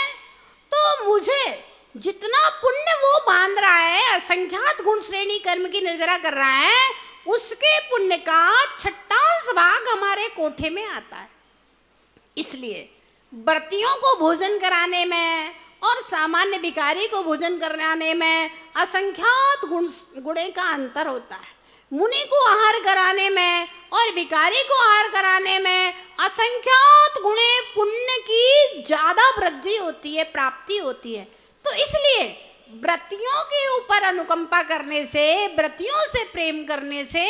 तो मुझे जितना पुण्य वो बांध रहा है, असंख्यात गुण श्रेणी कर्म की निर्जरा कर रहा है, उसके पुण्य का 6वां भाग हमारे कोठे में आता है। इसलिए व्रतियों को भोजन कराने में और सामान्य भिखारी को भोजन कराने में असंख्यात गुणे का अंतर होता है। मुनि को आहार कराने में और भिखारी को आहार कराने में असंख्यात गुणे पुण्य की ज्यादा वृद्धि होती है, प्राप्ति होती है। तो इसलिए व्रतियों के ऊपर अनुकंपा करने से, व्रतियों से प्रेम करने से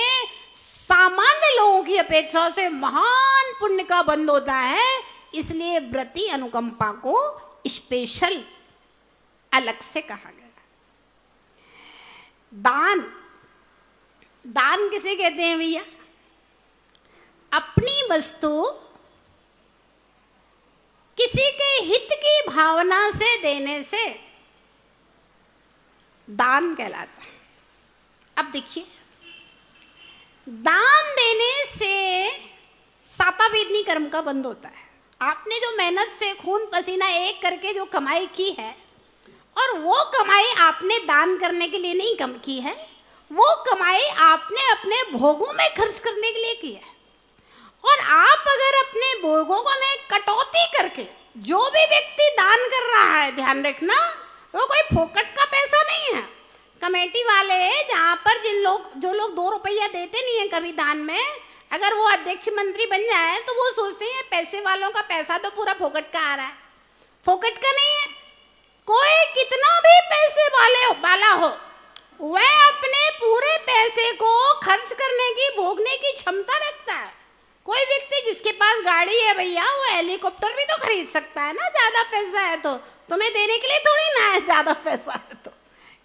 सामान्य लोगों की अपेक्षा से महान पुण्य का बंध होता है। इसलिए व्रति अनुकंपा को स्पेशल अलग से कहा गया। दान किसे कहते हैं भैया? अपनी वस्तु किसी के हित की भावना से देने से दान कहलाता है। अब देखिए, दान देने से साता वेदनी कर्म का बंध होता है। आपने जो मेहनत से खून पसीना एक करके जो कमाई की है, और वो कमाई आपने दान करने के लिए नहीं की है, वो कमाई आपने अपने भोगों में खर्च करने के लिए की है। और आप अगर अपने भोगों को में कटौती करके जो भी व्यक्ति दान कर रहा है, ध्यान रखना, वो कोई फोकट का पैसा नहीं है। कमेटी वाले जहाँ पर जो लोग 2 रुपया देते नहीं है कभी दान में, अगर वो अध्यक्ष मंत्री बन जाए तो वो सोचते हैं पैसे वालों का पैसा तो पूरा फोकट का आ रहा है। फोकट का नहीं है। कोई कितना भी पैसे वाला हो, वह अपने पूरे पैसे को खर्च करने की, भोगने की क्षमता रखता है। कोई व्यक्ति जिसके पास गाड़ी है भैया, वो हेलीकॉप्टर भी तो खरीद सकता है ना, ज्यादा पैसा है तो। तुम्हें देने के लिए थोड़ी ना है, ज्यादा पैसा है तो।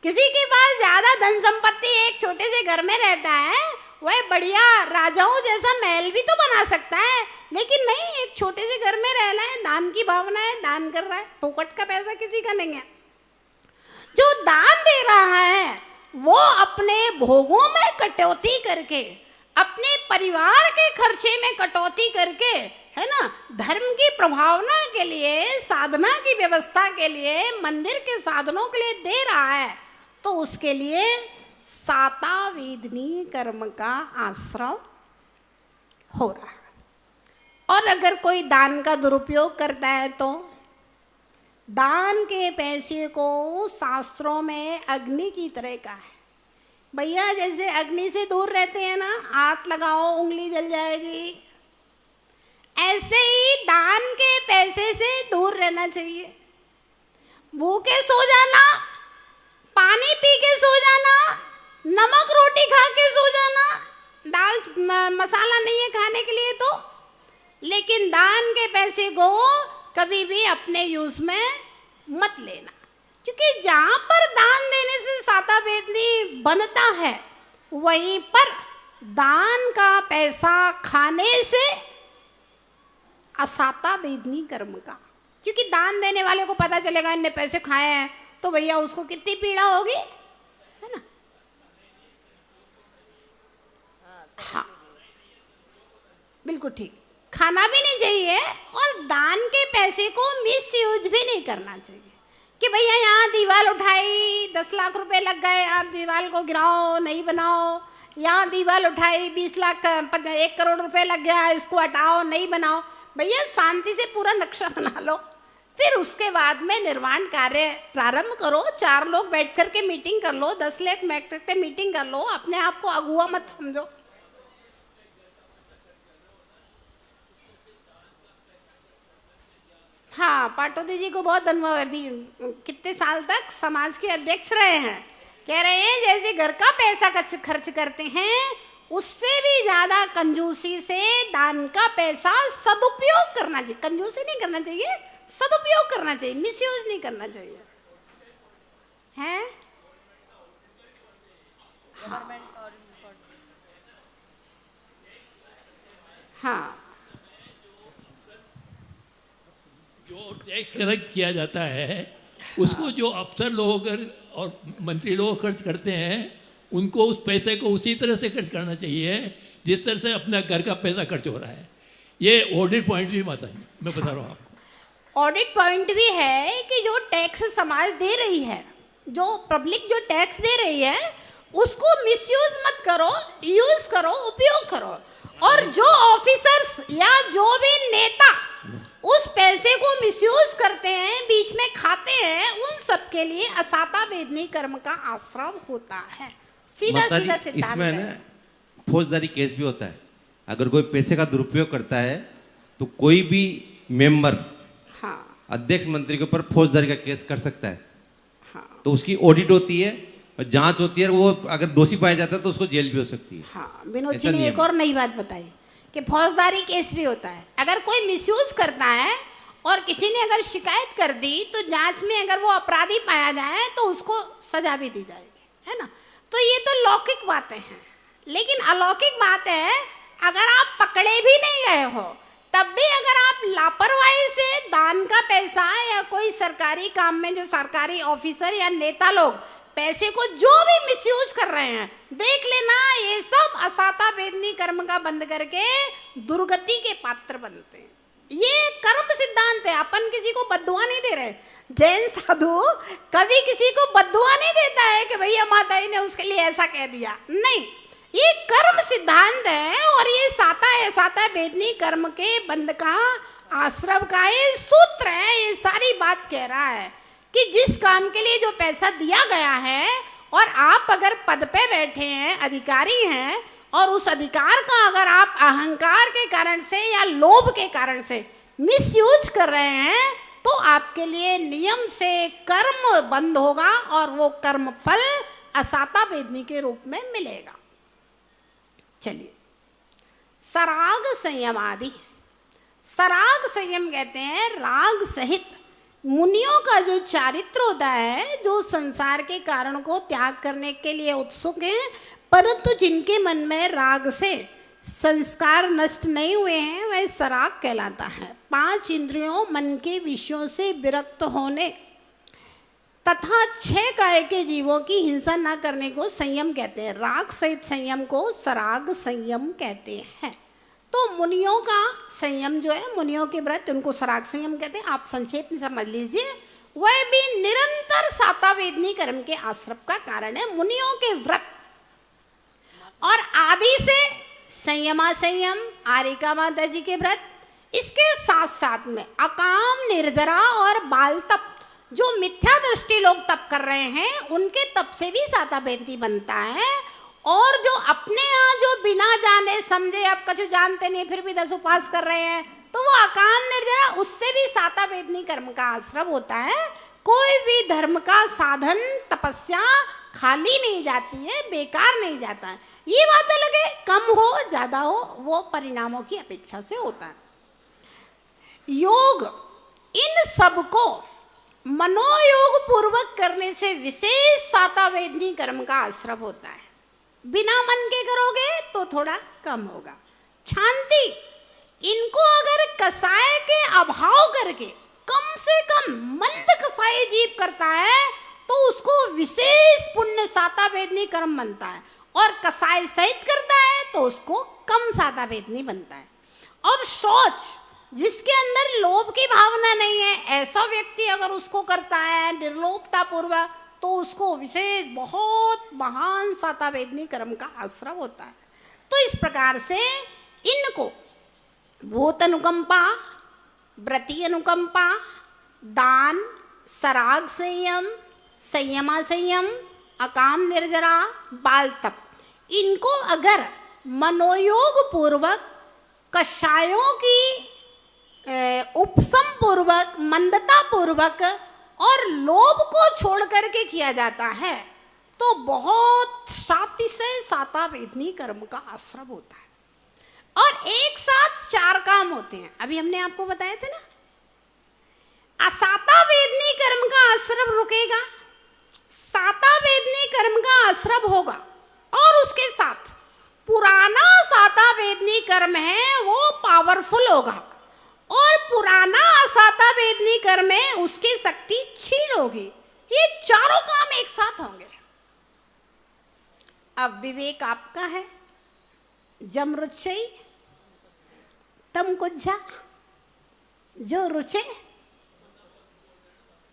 किसी के पास ज्यादा धन संपत्ति एक छोटे से घर में रहता है, वह बढ़िया राजाओं जैसा महल भी तो बना सकता है, लेकिन नहीं, एक छोटे से घर में रहना है, दान की भावना है, दान कर रहा है। फोकट का पैसा किसी का नहीं है। जो दान दे रहा है वो अपने भोगों में कटौती करके, अपने परिवार के खर्चे में कटौती करके, है ना, धर्म की प्रभावना के लिए, साधना की व्यवस्था के लिए, मंदिर के साधनों के लिए दे रहा है, तो उसके लिए सातावेदनी कर्म का आश्रय हो रहा है। और अगर कोई दान का दुरुपयोग करता है तो दान के पैसे को शास्त्रों में अग्नि की तरह का है। भैया जैसे अग्नि से दूर रहते हैं ना, हाथ लगाओ उंगली जल जाएगी, ऐसे ही दान के पैसे से दूर रहना चाहिए। भूखे सो जाना, पानी पी के सो जाना, नमक रोटी खा के सो जाना, दाल मसाला नहीं है खाने के लिए तो, लेकिन दान के पैसे को कभी भी अपने यूज में मत लेना, क्योंकि जहां पर दान देने से सातावेदनी बनता है, वहीं पर दान का पैसा खाने से असातावेदनी कर्म का, क्योंकि दान देने वाले को पता चलेगा इनने पैसे खाए हैं, तो भैया उसको कितनी पीड़ा होगी, है ना। हाँ बिल्कुल ठीक, खाना भी नहीं चाहिए और दान के पैसे को मिस यूज भी नहीं करना चाहिए कि भैया यहाँ दीवार उठाई 10 लाख रुपए लग गए, आप दीवार को गिराओ नहीं बनाओ, यहाँ दीवार उठाई 20 लाख 1 करोड़ रुपए लग गया, इसको हटाओ नहीं बनाओ। भैया शांति से पूरा नक्शा बना लो, फिर उसके बाद में निर्माण कार्य प्रारंभ करो। 4 लोग बैठ करके मीटिंग कर लो, 10 लाख बैठ करके मीटिंग कर लो, अपने आप को अगुआ मत समझो। हाँ पाटोदी जी को बहुत अनुभव है, अभी कितने साल तक समाज के अध्यक्ष रहे हैं, कह रहे हैं जैसे घर का पैसा खर्च करते हैं उससे भी ज्यादा कंजूसी से दान का पैसा सदुपयोग करना चाहिए। कंजूसी नहीं करना चाहिए, सदुपयोग करना चाहिए, मिसयूज नहीं करना चाहिए, है। हाँ जो टैक्स कलेक्ट किया जाता है उसको जो अफसर लोग और मंत्री लोग खर्च करते हैं, उनको उस पैसे को उसी तरह से खर्च करना चाहिए जिस तरह से अपना घर का पैसा खर्च हो रहा है। ये ऑडिट पॉइंट भी माता जी मैं बता रहा हूँ आपको। ऑडिट पॉइंट भी है कि जो टैक्स समाज दे रही है, जो पब्लिक जो टैक्स दे रही है, उसको मिसयूज मत करो, यूज करो, उपयोग करो। और जो ऑफिसर्स या जो भी नेता उस पैसे को मिसयूज करते हैं, बीच में खाते हैं, उन सब के लिए असातावेदनी कर्म का आश्रय होता है। सीधा सीधा सिद्धांत इसमें ना फौजदारी केस भी होता है। अगर कोई पैसे का दुरुपयोग करता है तो कोई भी मेंबर, हाँ अध्यक्ष मंत्री के ऊपर फौजदारी का केस कर सकता है। हाँ तो उसकी ऑडिट होती है और जांच होती है, वो अगर दोषी पाया जाता है तो उसको जेल भी हो सकती है। हाँ विनोद जी ने एक और नई बात बताई कि फौजदारी केस भी होता है। अगर कोई मिसयूज करता है और किसी ने अगर शिकायत कर दी तो जांच में अगर वो अपराधी पाया जाए तो उसको सजा भी दी जाएगी, है ना। तो ये तो लौकिक बातें हैं, लेकिन अलौकिक बात है, अगर आप पकड़े भी नहीं गए हो तब भी अगर आप लापरवाही से दान का पैसा या कोई सरकारी काम में जो सरकारी ऑफिसर या नेता लोग पैसे को जो भी मिसयूज कर रहे हैं, देख लेना ये सब असातावेदनी कर्म का बंद करके दुर्गति के पात्र बनते हैं। ये कर्म सिद्धांत है, अपन किसी को बद्दुआ नहीं दे रहे। जैन साधु कभी किसी को बद्दुआ नहीं देता है कि भैया माता जी ने उसके लिए ऐसा कह दिया, नहीं, ये कर्म सिद्धांत है और ये सातावेदनी कर्म के बंद का आश्रम का ये सूत्र है। ये सारी बात कह रहा है कि जिस काम के लिए जो पैसा दिया गया है और आप अगर पद पे बैठे हैं, अधिकारी हैं, और उस अधिकार का अगर आप अहंकार के कारण से या लोभ के कारण से मिसयूज कर रहे हैं तो आपके लिए नियम से कर्म बंद होगा और वो कर्म फल असातावेदनी के रूप में मिलेगा। चलिए, सराग संयम आदि, सराग संयम कहते हैं राग सहित मुनियों का जो चारित्र होता है, जो संसार के कारण को त्याग करने के लिए उत्सुक हैं, परंतु जिनके मन में राग से संस्कार नष्ट नहीं हुए हैं, वह सराग कहलाता है। 5 इंद्रियों मन के विषयों से विरक्त होने, तथा 6 काय के जीवों की हिंसा न करने को संयम कहते हैं। राग सहित संयम को सराग संयम कहते हैं। तो मुनियों का संयम जो है, मुनियों के व्रत, उनको सराग संयम कहते हैं। आप संक्षेप में समझ लीजिए, वह भी निरंतर सातावेदनी कर्म के आश्रम का कारण है। मुनियों के व्रत और आदि से संयमा संयम, आरिका माता जी के व्रत, इसके साथ साथ में अकाम, निर्जरा और बाल तप, जो मिथ्या दृष्टि लोग तप कर रहे हैं, उनके तप से भी सातावेदी बनता है। और जो अपने यहाँ जो बिना जाने समझे, अब कछु जानते नहीं फिर भी 10 उपवास कर रहे हैं, तो वो अकाम निर्जरा, उससे भी सातावेदनी कर्म का आश्रम होता है। कोई भी धर्म का साधन, तपस्या खाली नहीं जाती है, बेकार नहीं जाता है। ये बात अलग है, कम हो ज्यादा हो वो परिणामों की अपेक्षा से होता है। योग इन सब को मनोयोग पूर्वक करने से विशेष सातावेदनी कर्म का आश्रम होता है। बिना मन के करोगे तो थोड़ा कम होगा। शांति, इनको अगर कसाय के अभाव करके कम से कम मंद कसाय जीव करता है तो उसको विशेष पुण्य सातावेदनी कर्म बनता है, और कसाय सहित करता है तो उसको कम सातावेदनी बनता है। और शौच, जिसके अंदर लोभ की भावना नहीं है, ऐसा व्यक्ति अगर उसको करता है निर्लोभता पूर्वक, तो उसको विशेष बहुत महान सातावेदनी कर्म का आश्रय होता है। तो इस प्रकार से इनको भूत अनुकंपा, व्रति अनुकंपा, दान, सराग संयम, संयमा संयम, अकाम निर्जरा, बाल तप, इनको अगर मनोयोग पूर्वक, कषायों की उपशम पूर्वक, मंदता पूर्वक और लोभ को छोड़ करके किया जाता है तो बहुत शांति से सातावेदनी कर्म का आश्रम होता है। और एक साथ 4 काम होते हैं, अभी हमने आपको बताए थे ना। सातावेदनी कर्म का आश्रम रुकेगा, सातावेदनी कर्म का आश्रम होगा, और उसके साथ पुराना सातावेदनी कर्म है वो पावरफुल होगा, और पुराना सातावेदनी कर्म में उसकी शक्ति क्षीण होगी। ये चारों काम एक साथ होंगे। अब विवेक आपका है, जम रुचि तम कुज्जा, जो रुचे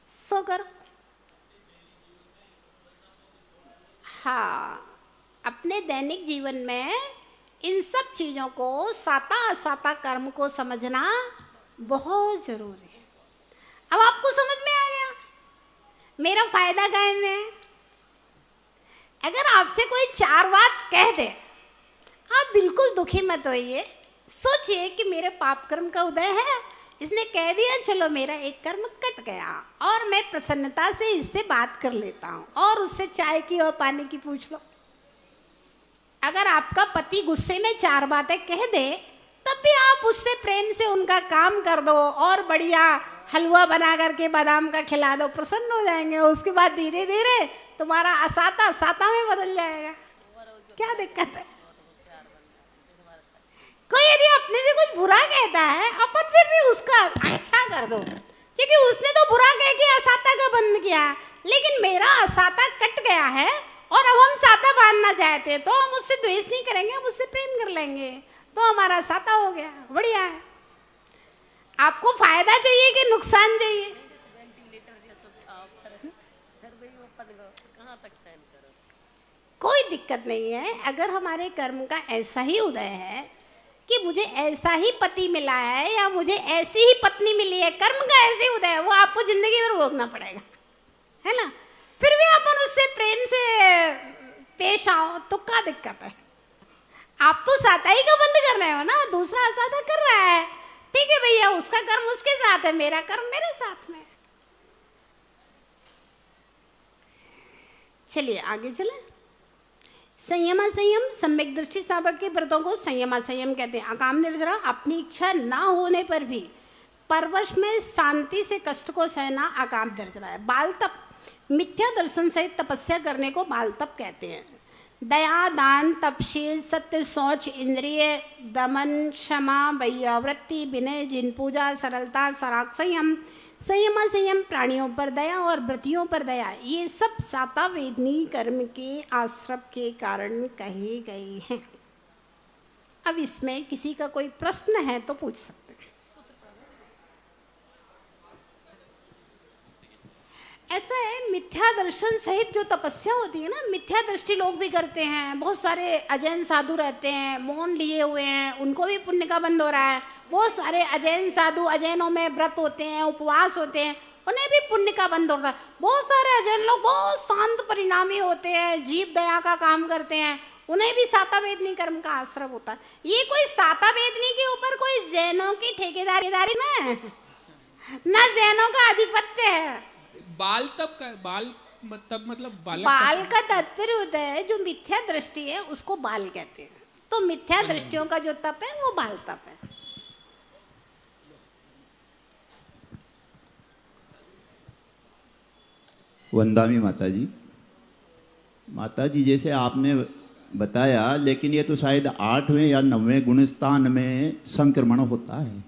सो करो। हाँ, अपने दैनिक जीवन में इन सब चीजों को, साता असाता कर्म को समझना बहुत जरूरी है। अब आपको समझ में आ गया मेरा फायदा काय में है। अगर आपसे कोई 4 बात कह दे, आप बिल्कुल दुखी मत होइए, सोचिए कि मेरे पाप कर्म का उदय है, इसने कह दिया, चलो मेरा एक कर्म कट गया, और मैं प्रसन्नता से इससे बात कर लेता हूँ, और उससे चाय की और पानी की पूछ लो। अगर आपका पति गुस्से में 4 बातें कह दे, तब भी आप उससे प्रेम से उनका काम कर दो, और बढ़िया हलवा बना करके बादाम का खिला दो, प्रसन्न हो जाएंगे। उसके बाद धीरे धीरे तुम्हारा असाता साता में बदल जाएगा। क्या दिक्कत है? कोई यदि अपने से कुछ बुरा कहता है, अपन फिर भी उसका अच्छा कर दो, क्योंकि उसने तो बुरा कह के असाता का बंद किया, लेकिन मेरा असाता कट गया है, और अब हम साता बांधना चाहते हैं, तो हम उससे द्वेष नहीं करेंगे, हम उससे प्रेम कर लेंगे, तो हमारा साता हो गया। बढ़िया है। आपको फायदा चाहिए कि नुकसान चाहिए? कोई दिक्कत नहीं है। अगर हमारे कर्म का ऐसा ही उदय है कि मुझे ऐसा ही पति मिला है, या मुझे ऐसी ही पत्नी मिली है, कर्म का ऐसे उदय है, वो आपको जिंदगी भर भोगना पड़ेगा, है ना। फिर भी अपन उससे प्रेम से पेश आओ तो क्या दिक्कत है? आप तो साता ही का बंद कर रहे हो ना, दूसरा असाता कर रहा है, ठीक है भैया, उसका कर्म उसके साथ है, मेरा कर्म मेरे साथ में। चलिए आगे चले। संयमा संयम, सम्यक दृष्टि साधक के व्रतों को संयमा संयम कहते हैं। अकाम निर्जरा, अपनी इच्छा ना होने पर भी परवश में शांति से कष्ट को सहना अकाम निर्जरा है। बाल तप, मिथ्या दर्शन सहित तपस्या करने को बाल तप कहते हैं। दया, दान, तपशील, सत्य, शौच, इंद्रिय दमन, क्षमा, वैयावृत्ति, विनय, जिन पूजा, सरलता, सराग संयम, संयम संयम, प्राणियों पर दया और व्रतियों पर दया, ये सब सातावेदनी कर्म के आश्रम के कारण कहे गए हैं। अब इसमें किसी का कोई प्रश्न है तो पूछ सकते हैं। ऐसा है, मिथ्या दर्शन सहित जो तपस्या होती है ना, मिथ्या दृष्टि लोग भी करते हैं। बहुत सारे अजैन साधु रहते हैं, मौन लिए हुए हैं, उनको भी पुण्य का बंद हो रहा है। बहुत सारे अजैन साधु अजैनों में व्रत होते हैं, उपवास होते हैं, उन्हें भी पुण्य का बंद हो रहा है। बहुत सारे अजैन लोग बहुत शांत परिणामी होते हैं, जीव दया का काम करते हैं, उन्हें भी सातावेदनी कर्म का आश्रय होता है। ये कोई सातावेदनी के ऊपर कोई जैनों की ठेकेदारी ना है, ना जैनों का आधिपत्य है। बाल तब का बाल तब मतलब बाल का तात्पर्य होता है जो मिथ्या दृष्टि है उसको बाल कहते हैं। तो मिथ्या दृष्टियों का जो तप है वो बाल तप है। वंदामी माता जी, जैसे आपने बताया, लेकिन ये तो शायद 8वें या 9वें गुणस्थान में संक्रमण होता है।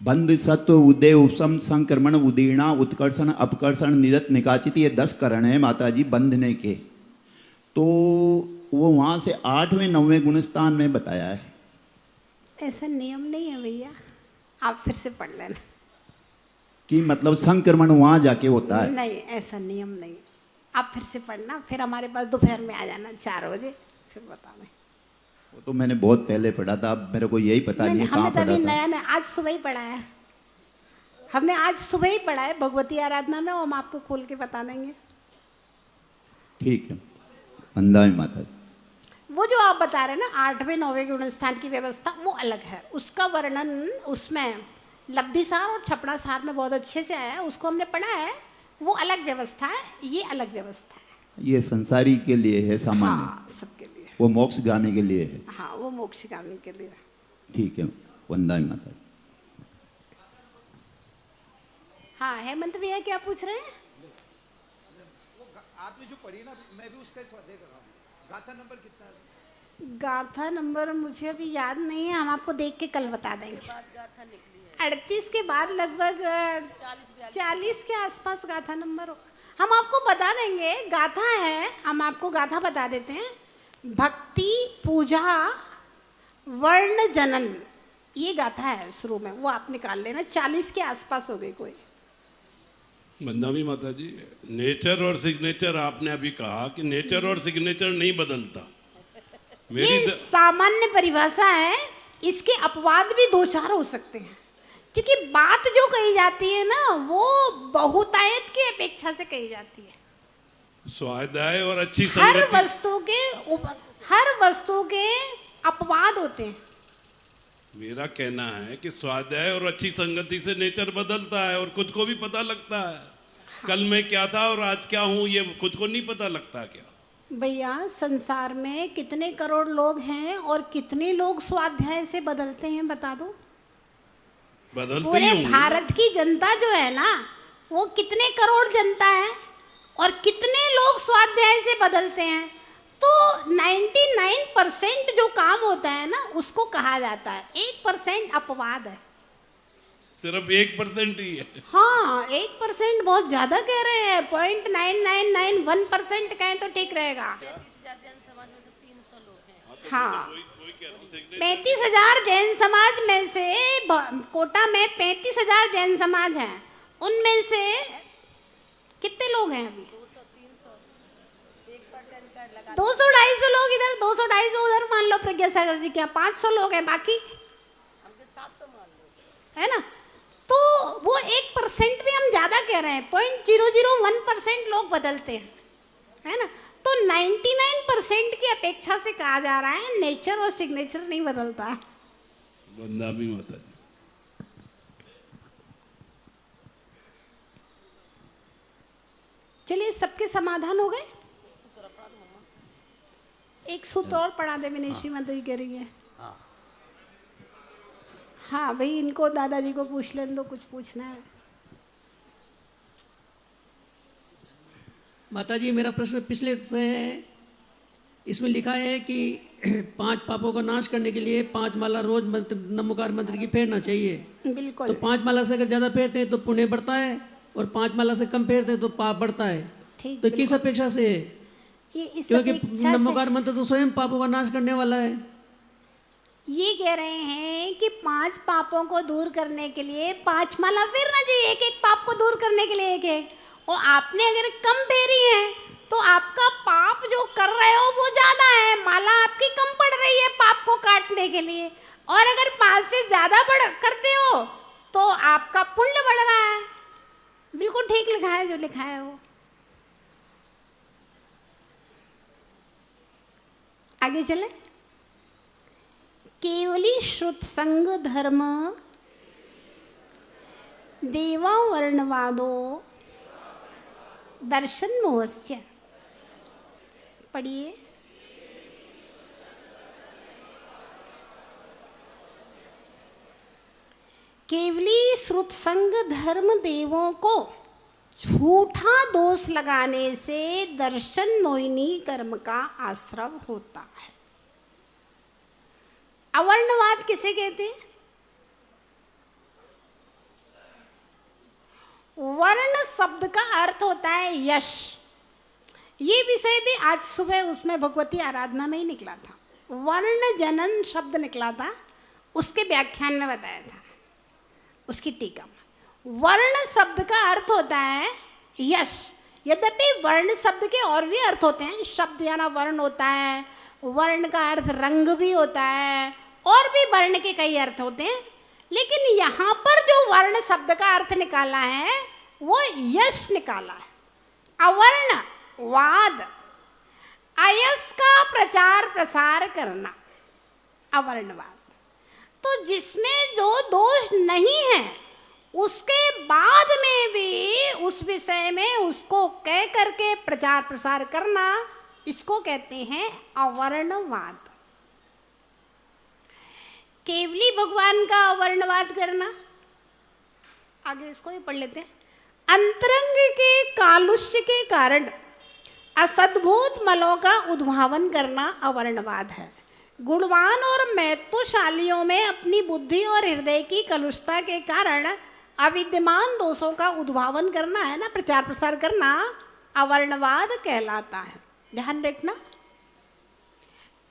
बंध सत्व उदय उपसम संक्रमण उदीर्णा उत्कर्षण अपकर्षण निरत निकाचित, ये 10 करण है माता जी बंधने के। तो वो वहाँ से 8वें 9वें गुणस्थान में बताया है। ऐसा नियम नहीं है भैया, आप फिर से पढ़ लेना कि मतलब संक्रमण वहाँ जाके होता है। नहीं, ऐसा नियम नहीं, आप फिर से पढ़ना, फिर हमारे पास दोपहर में आ जाना 4 बजे, फिर बताना। वो तो मैंने बहुत पहले पढ़ा था, अब मेरे को यही पता नहीं है कहाँ पढ़ा था। नया आज सुबह ही पढ़ा है, हमने आज सुबह ही पढ़ा है भगवती आराधना में, हम आपको खोल के बता देंगे। ठीक है, वंदामी माता जी। वो जो आप बता रहे हैं ना 8वें 9वें गुणस्थान की व्यवस्था, वो अलग है। उसका वर्णन उसमें लब्धिसार और छपड़ासार में बहुत अच्छे से आया है, उसको हमने पढ़ा है। वो अलग व्यवस्था है, ये अलग व्यवस्था है। ये संसारी के लिए है, सामान्य। हाँ, सबके लिए। वो मोक्षगामी के लिए है। हाँ, वो मोक्षगामी के लिए। ठीक है, वंदामी माता जी। हाँ, हेमंत भैया क्या पूछ रहे हैं? आपने जो पढ़ी ना, मैं भी उसका स्वाध्याय कर रहा हूँ। गाथा नंबर कितना है? गाथा नंबर मुझे अभी याद नहीं है, हम आपको देख के कल बता देंगे। 38 के बाद लगभग 40 के आसपास गाथा नंबर हो, हम आपको बता देंगे। गाथा है, हम आपको गाथा बता देते हैं। भक्ति पूजा वर्ण जनन, ये गाथा है शुरू में, वो आप निकाल लेना। 40 के आसपास हो गई कोई। वंदामी माता जी, नेचर और सिग्नेचर आपने अभी कहा कि नेचर और सिग्नेचर नहीं बदलता। ये सामान्य परिभाषा है, इसके अपवाद भी 2-4 हो सकते हैं, क्योंकि बात जो कही जाती है ना वो बहुतायत की अपेक्षा से कही जाती है। स्वाध्याय और अच्छी हर संगति, वस्तु के अपवाद होते हैं। मेरा कहना है कि स्वाध्याय और अच्छी संगति से नेचर बदलता है और खुद को भी पता लगता है। हाँ। कल मैं क्या था और आज क्या हूँ ये खुद को नहीं पता लगता क्या? भैया, संसार में कितने करोड़ लोग हैं और कितने लोग स्वाध्याय से बदलते हैं बता दो? बदलते पूरे ही भारत की जनता जो है ना, वो कितने करोड़ जनता है और कितने लोग स्वाध्याय से बदलते हैं? तो 99% जो काम होता है ना उसको कहा जाता है, 1% अपवाद है। सिर्फ 1% ही है। हाँ, 1% बहुत ज्यादा कह रहे हैं। 0.9991% कहें तो ठीक रहेगा। हाँ, 35,000 जैन समाज में से कोटा में 35,000 जैन समाज हैं, उनमें से कितने लोग हैं अभी? 200-250 लोग इधर, 200-250 उधर, मान लो प्रज्ञा सागर जी क्या 500 लोग हैं, बाकी है ना। तो वो 1% भी हम ज्यादा कह रहे हैं। 0.001% लोग बदलते हैं, है ना। तो 99% की अपेक्षा से कहा जा रहा है नेचर और सिग्नेचर नहीं बदलता है। वंदामी माता जी। चलिए, सबके समाधान हो गए। एक सूत्र और पढ़ा दे, विनेशी माता जी कह रही है। हाँ भाई, इनको दादाजी को पूछ लें दो, कुछ पूछना है। माता जी, मेरा प्रश्न पिछले से है। इसमें लिखा है कि 5 पापों का नाश करने के लिए 5 माला रोज मंत्र नमोकार मंत्र की फेरना चाहिए। बिल्कुल। तो 5 माला से अगर ज्यादा फेरते हैं तो पुण्य बढ़ता है, और 5 माला से कम फेरते हैं तो पाप बढ़ता है। ठीक, तो किस अपेक्षा से है? ये इस क्योंकि अपेक्षा से- नमोकार मंत्र तो स्वयं पापों का नाश करने वाला है। ये कह रहे हैं कि 5 पापों को दूर करने के लिए 5 माला फेरना चाहिए, एक एक पाप को दूर करने के लिए एक एक। और आपने अगर कम फेरी है तो आपका पाप जो कर रहे हो वो ज्यादा है, माला आपकी कम पड़ रही है पाप को काटने के लिए। और अगर 5 से ज्यादा बढ़ करते हो तो आपका पुण्य बढ़ रहा है। बिल्कुल ठीक लिखा है जो लिखा है वो। आगे चले। केवली श्रुत संग धर्म देवा वर्णवादो दर्शन मोहस्य। पढ़िए। केवली श्रुत संग धर्म देवों को झूठा दोष लगाने से दर्शन मोहिनी कर्म का आश्रव होता है। अवर्णवाद किसे कहते हैं? वर्ण शब्द का अर्थ होता है यश। ये विषय भी आज सुबह उसमें भगवती आराधना में ही निकला था। वर्ण जनन शब्द निकला था, उसके व्याख्यान में बताया था, उसकी टीका में। वर्ण शब्द का अर्थ होता है यश। यद्यपि वर्ण शब्द के और भी अर्थ होते हैं। शब्द याना वर्ण होता है, वर्ण का अर्थ रंग भी होता है, और भी वर्ण के कई अर्थ होते हैं। लेकिन यहाँ पर जो वर्ण शब्द का अर्थ निकाला है वो यश निकाला है। अवर्ण वाद, अयश का प्रचार प्रसार करना, अवर्णवाद। तो जिसमें जो दोष नहीं है उसके बाद में भी उस विषय में उसको कह करके प्रचार प्रसार करना, इसको कहते हैं अवर्णवाद। केवली भगवान का अवर्णवाद करना, आगे इसको ही पढ़ लेते हैं। अंतरंग के कालुष्य के कारण असद्भूत मलों का उद्भावन करना अवर्णवाद है। गुणवान और महत्वशालियों में अपनी बुद्धि और हृदय की कलुषता के कारण अविद्यमान दोषों का उद्भावन करना है ना, प्रचार प्रसार करना, अवर्णवाद कहलाता है। ध्यान रखना।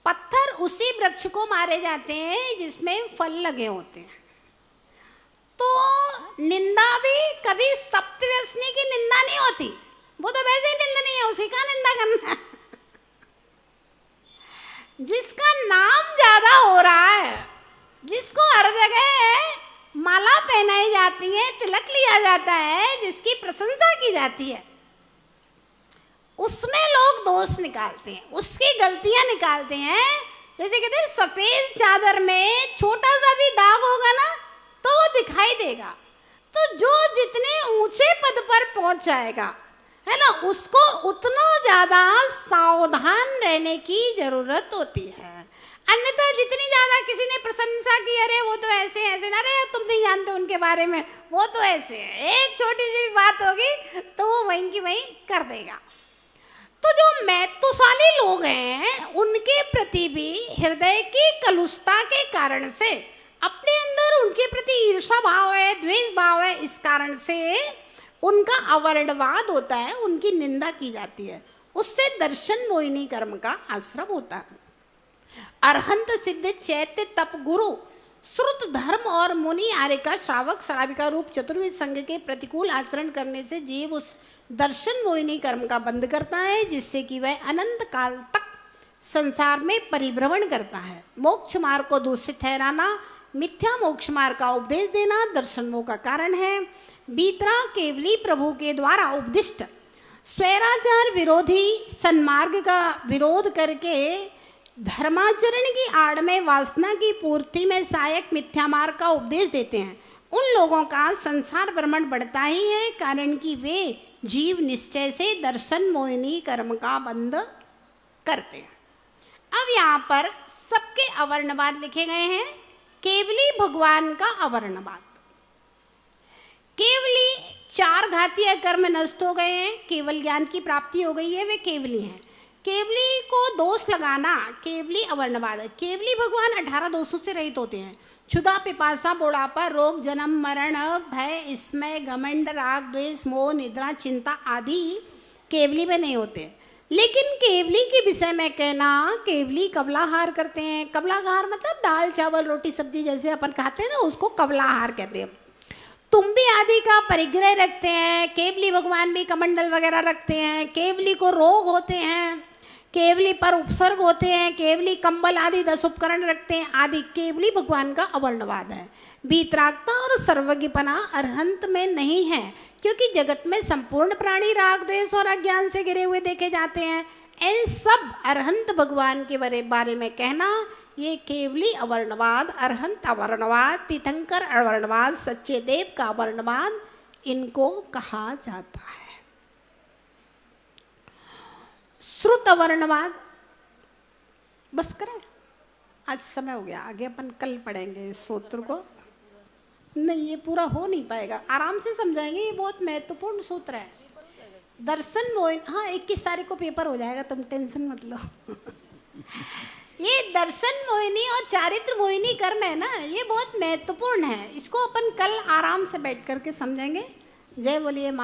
पत्थर उसी वृक्ष को मारे जाते हैं जिसमें फल लगे होते हैं। तो निंदा भी कभी सप्तव्यसनी की निंदा नहीं होती, वो तो वैसे ही निंदनीय है, उसी का निंदा करना है। जिसका नाम ज्यादा हो रहा है, जिसको हर जगह माला पहनाई जाती है, तिलक लिया जाता है, जिसकी प्रशंसा की जाती है, उसमें लोग दोष निकालते हैं, उसकी गलतियां निकालते हैं। जैसे कहते हैं सफेद चादर में छोटा सा भी दाग होगा ना तो वो दिखाई देगा। तो जो जितने ऊंचे पद पर पहुंच जाएगा है ना, उसको उतना ज्यादा सावधान रहने की जरूरत होती है। अन्यथा जितनी ज्यादा किसी ने प्रशंसा की, अरे वो तो ऐसे ऐसे ना, अरे तुम नहीं जानते उनके बारे में, वो तो ऐसे है, एक छोटी सी भी बात होगी तो वो वहीं की वहीं कर देगा। तो जो महत्वशाली लोग हैं उनके प्रति भी हृदय की कलुषता के कारण से, अपने अंदर उनके प्रति ईर्षा भाव है, द्वेष भाव है, इस कारण से उनका अवर्णवाद होता है, उनकी निंदा की जाती है। उससे दर्शन मोहिनी कर्म का आश्रम होता है। अरहंत सिद्ध चैत्य तप गुरु श्रुत धर्म और मुनि आर्य का श्रावक श्राविका रूप चतुर्विध संघ के प्रतिकूल आचरण करने से जीव उस दर्शन मोहिनी कर्म का बंध करता है, जिससे कि वह अनंत काल तक संसार में परिभ्रमण करता है। मोक्ष मार्ग को दूषित ठहराना, मिथ्या मोक्ष मार्ग का उपदेश देना दर्शन मोह का कारण है। बीतरा केवली प्रभु के द्वारा उपदिष्ट स्वैराचार विरोधी सन्मार्ग का विरोध करके धर्माचरण की आड़ में वासना की पूर्ति में सहायक मिथ्या मार्ग का उपदेश देते हैं। उन लोगों का संसार भ्रमण बढ़ता ही है, कारण कि वे जीव निश्चय से दर्शन मोहिनी कर्म का बंध करते हैं। अब यहाँ पर सबके अवर्णवाद लिखे गए हैं। केवली भगवान का अवर्णवाद। केवली 4 घातीय कर्म नष्ट हो गए हैं, केवल ज्ञान की प्राप्ति हो गई है, वे केवली हैं। केवली को दोष लगाना, केवली अवर्णवाद है। केवली भगवान 18 दोषों से रहित होते हैं। क्षुधा, पिपासा, बुढ़ापा, रोग, जन्म, मरण, भय, इसमय, घमंड, राग, द्वेष, मोह, निद्रा, चिंता आदि केवली में नहीं होते। लेकिन केवली के विषय में कहना, केवली कबलाहार करते हैं। कबलाहार मतलब दाल चावल रोटी सब्जी जैसे अपन खाते हैं ना, उसको कबलाहार कहते हैं। तुम्बी आदि का परिग्रह रखते हैं। केवली भगवान भी कमंडल वगैरह रखते हैं। केवली को रोग होते हैं, केवली पर उपसर्ग होते हैं। केवली कंबल आदि 10 उपकरण रखते हैं आदि। केवली भगवान का अवर्णवाद है। वीतरागता और सर्वज्ञपना अरहंत में नहीं है, क्योंकि जगत में संपूर्ण प्राणी राग, द्वेष और अज्ञान से घिरे हुए देखे जाते हैं। इन सब अरहंत भगवान के बारे में कहना, ये केवली अवर्णवाद, अरहंत अवर्णवाद, तीर्थंकर अवर्णवाद, सच्चे देव का अवर्णवाद इनको कहा जाता है। श्रुत अवर्णवाद बस करें, आज समय हो गया, आगे अपन कल पढ़ेंगे इस सूत्र को। नहीं, ये पूरा हो नहीं पाएगा, आराम से समझाएंगे, ये बहुत महत्वपूर्ण सूत्र है। दर्शन मोहिनी, हाँ 21 तारीख को पेपर हो जाएगा, तुम टेंशन मत लो। ये दर्शन मोहिनी और चारित्र मोहिनी कर्म है ना, ये बहुत महत्वपूर्ण है। इसको अपन कल आराम से बैठ करके समझेंगे। जय बोलिए माँ।